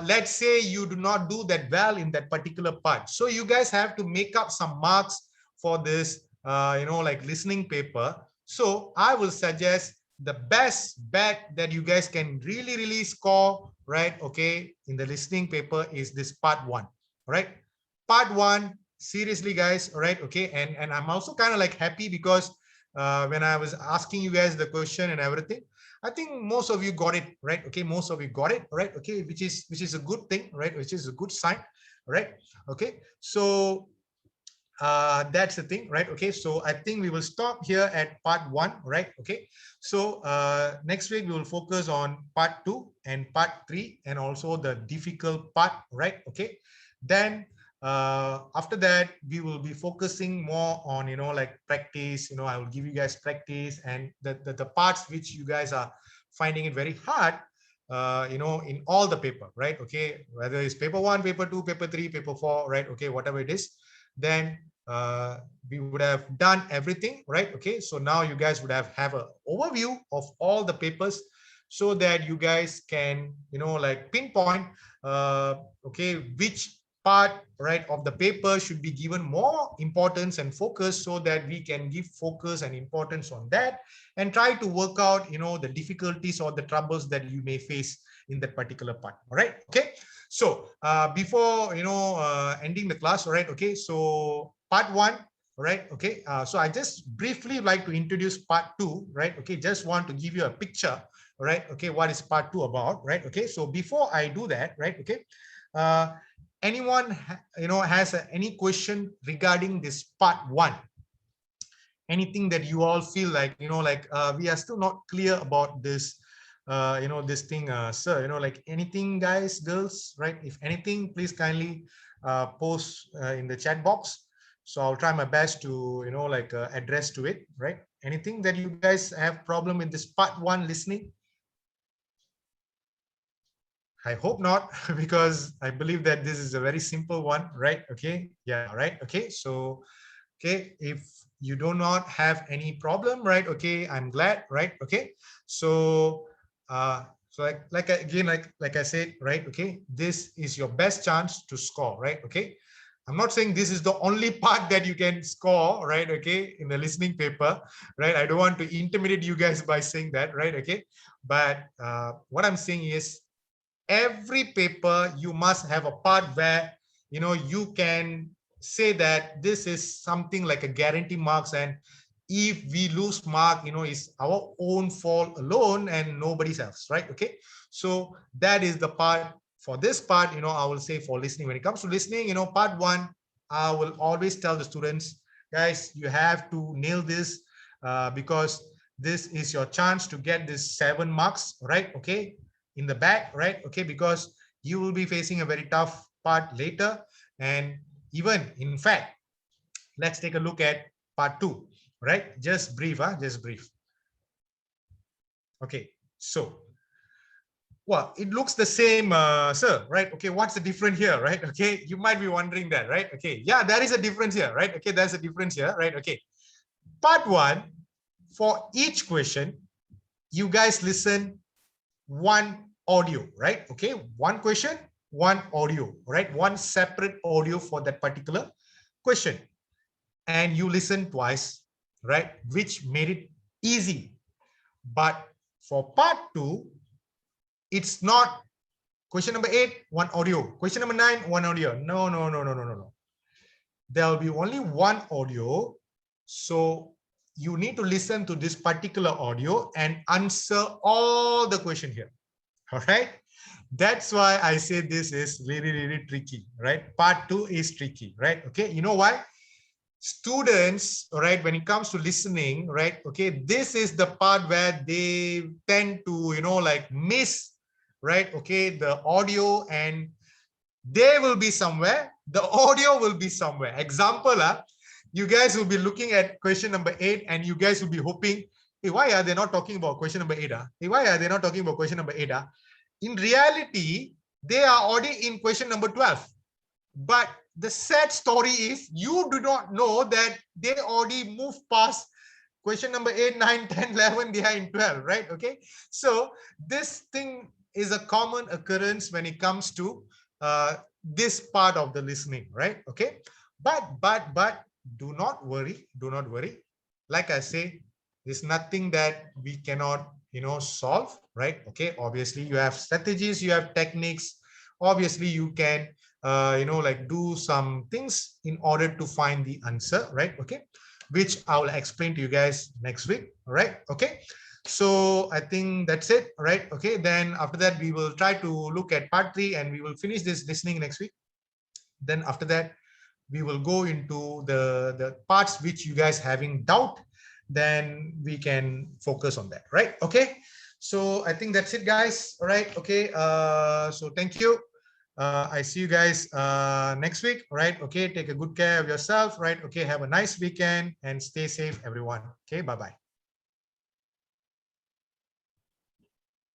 let's say you do not do that well in that particular part, so you guys have to make up some marks for this like listening paper. So I will suggest the best bet that you guys can really, really score, right? Okay, in the listening paper is this part one, right? Part one, seriously, guys, all right? Okay, and I'm also kind of like happy because when I was asking you guys the question and everything, I think most of you got it, right? Okay, most of you got it, right? Okay, which is a good thing, right? Which is a good sign, right? Okay, so that's the thing, right? Okay, so I think we will stop here at part one, right? Okay, so next week we will focus on part two and part three, and also the difficult part, right? Okay, then after that we will be focusing more on like practice. I will give you guys practice, and the parts which you guys are finding it very hard, in all the paper, right? Okay, whether it's paper one, paper two, paper three, paper four, right? Okay, whatever it is, then we would have done everything, right? Okay, so now you guys would have an overview of all the papers, so that you guys can, like pinpoint, okay, which part, right, of the paper should be given more importance and focus, so that we can give focus and importance on that and try to work out, the difficulties or the troubles that you may face in that particular part. All right. Okay. So before, ending the class, all right. Okay. So part one, right? Okay. So I just briefly like to introduce part two, right? Okay. Just want to give you a picture, right? Okay. What is part two about, right? Okay. So before I do that, right? Okay. Anyone, has any question regarding this part one? Anything that you all feel like, we are still not clear about this, this thing, sir, like anything, guys, girls, right? If anything, please kindly post in the chat box. So I'll try my best to, address to it, right? Anything that you guys have problem in this part one listening? I hope not, because I believe that this is a very simple one, right? Okay. Yeah. Right. Okay. So, okay, if you do not have any problem, right? Okay, I'm glad, right? Okay, so again, like I said, right? Okay, this is your best chance to score, right? Okay, I'm not saying this is the only part that you can score, right? Okay, in the listening paper, right? I don't want to intimidate you guys by saying that, right? Okay, but what I'm saying is, every paper you must have a part where, you can say that this is something like a guarantee marks, and if we lose mark, it's our own fault alone and nobody's else, right? Okay, so that is the part. For this part, I will say, for listening, when it comes to listening, part one, I will always tell the students, guys, you have to nail this, because this is your chance to get this 7 marks, right? Okay, in the back, right? Okay, because you will be facing a very tough part later. And even, in fact, let's take a look at part two, right? Just brief, just brief. Okay, so, well, it looks the same, sir, right? Okay, what's the difference here, right? Okay, you might be wondering that, right? Okay, yeah, there is a difference here, right? Okay, there's a difference here, right? Okay, part one, for each question, you guys listen one audio, right? Okay, one question, one audio, right? One separate audio for that particular question, and you listen twice, right? Which made it easy. But for part two, it's not question number 8, one audio, question number 9, one audio. No, no, no, no, no, no, no. There will be only one audio. So you need to listen to this particular audio and answer all the question here. All right. That's why I say this is really, really tricky, right? Part two is tricky, right? Okay. You know why? Students, right, when it comes to listening, right? Okay. This is the part where they tend to, like miss, right? Okay. The audio, and they will be somewhere. The audio will be somewhere. Example, you guys will be looking at question number 8 and you guys will be hoping, hey, why are they not talking about question number 8? Hey, why are they not talking about question number 8? In reality, they are already in question number 12. But the sad story is, you do not know that they already moved past question number 8, 9, 10, 11, they are in 12, right? Okay. So this thing is a common occurrence when it comes to this part of the listening, right? Okay. But do not worry. Do not worry. Like I say, there's nothing that we cannot, solve, right? Okay. Obviously, you have strategies, you have techniques. Obviously, you can, like do some things in order to find the answer, right? Okay. Which I will explain to you guys next week. All right. Okay. So I think that's it, right? Okay. Then after that, we will try to look at part 3 and we will finish this listening next week. Then after that, we will go into the parts which you guys having doubt, then we can focus on that, right? Okay. So I think that's it, guys. All right. Okay. So thank you. I see you guys next week, right? Okay. Take a good care of yourself, right? Okay. Have a nice weekend and stay safe, everyone. Okay. Bye-bye.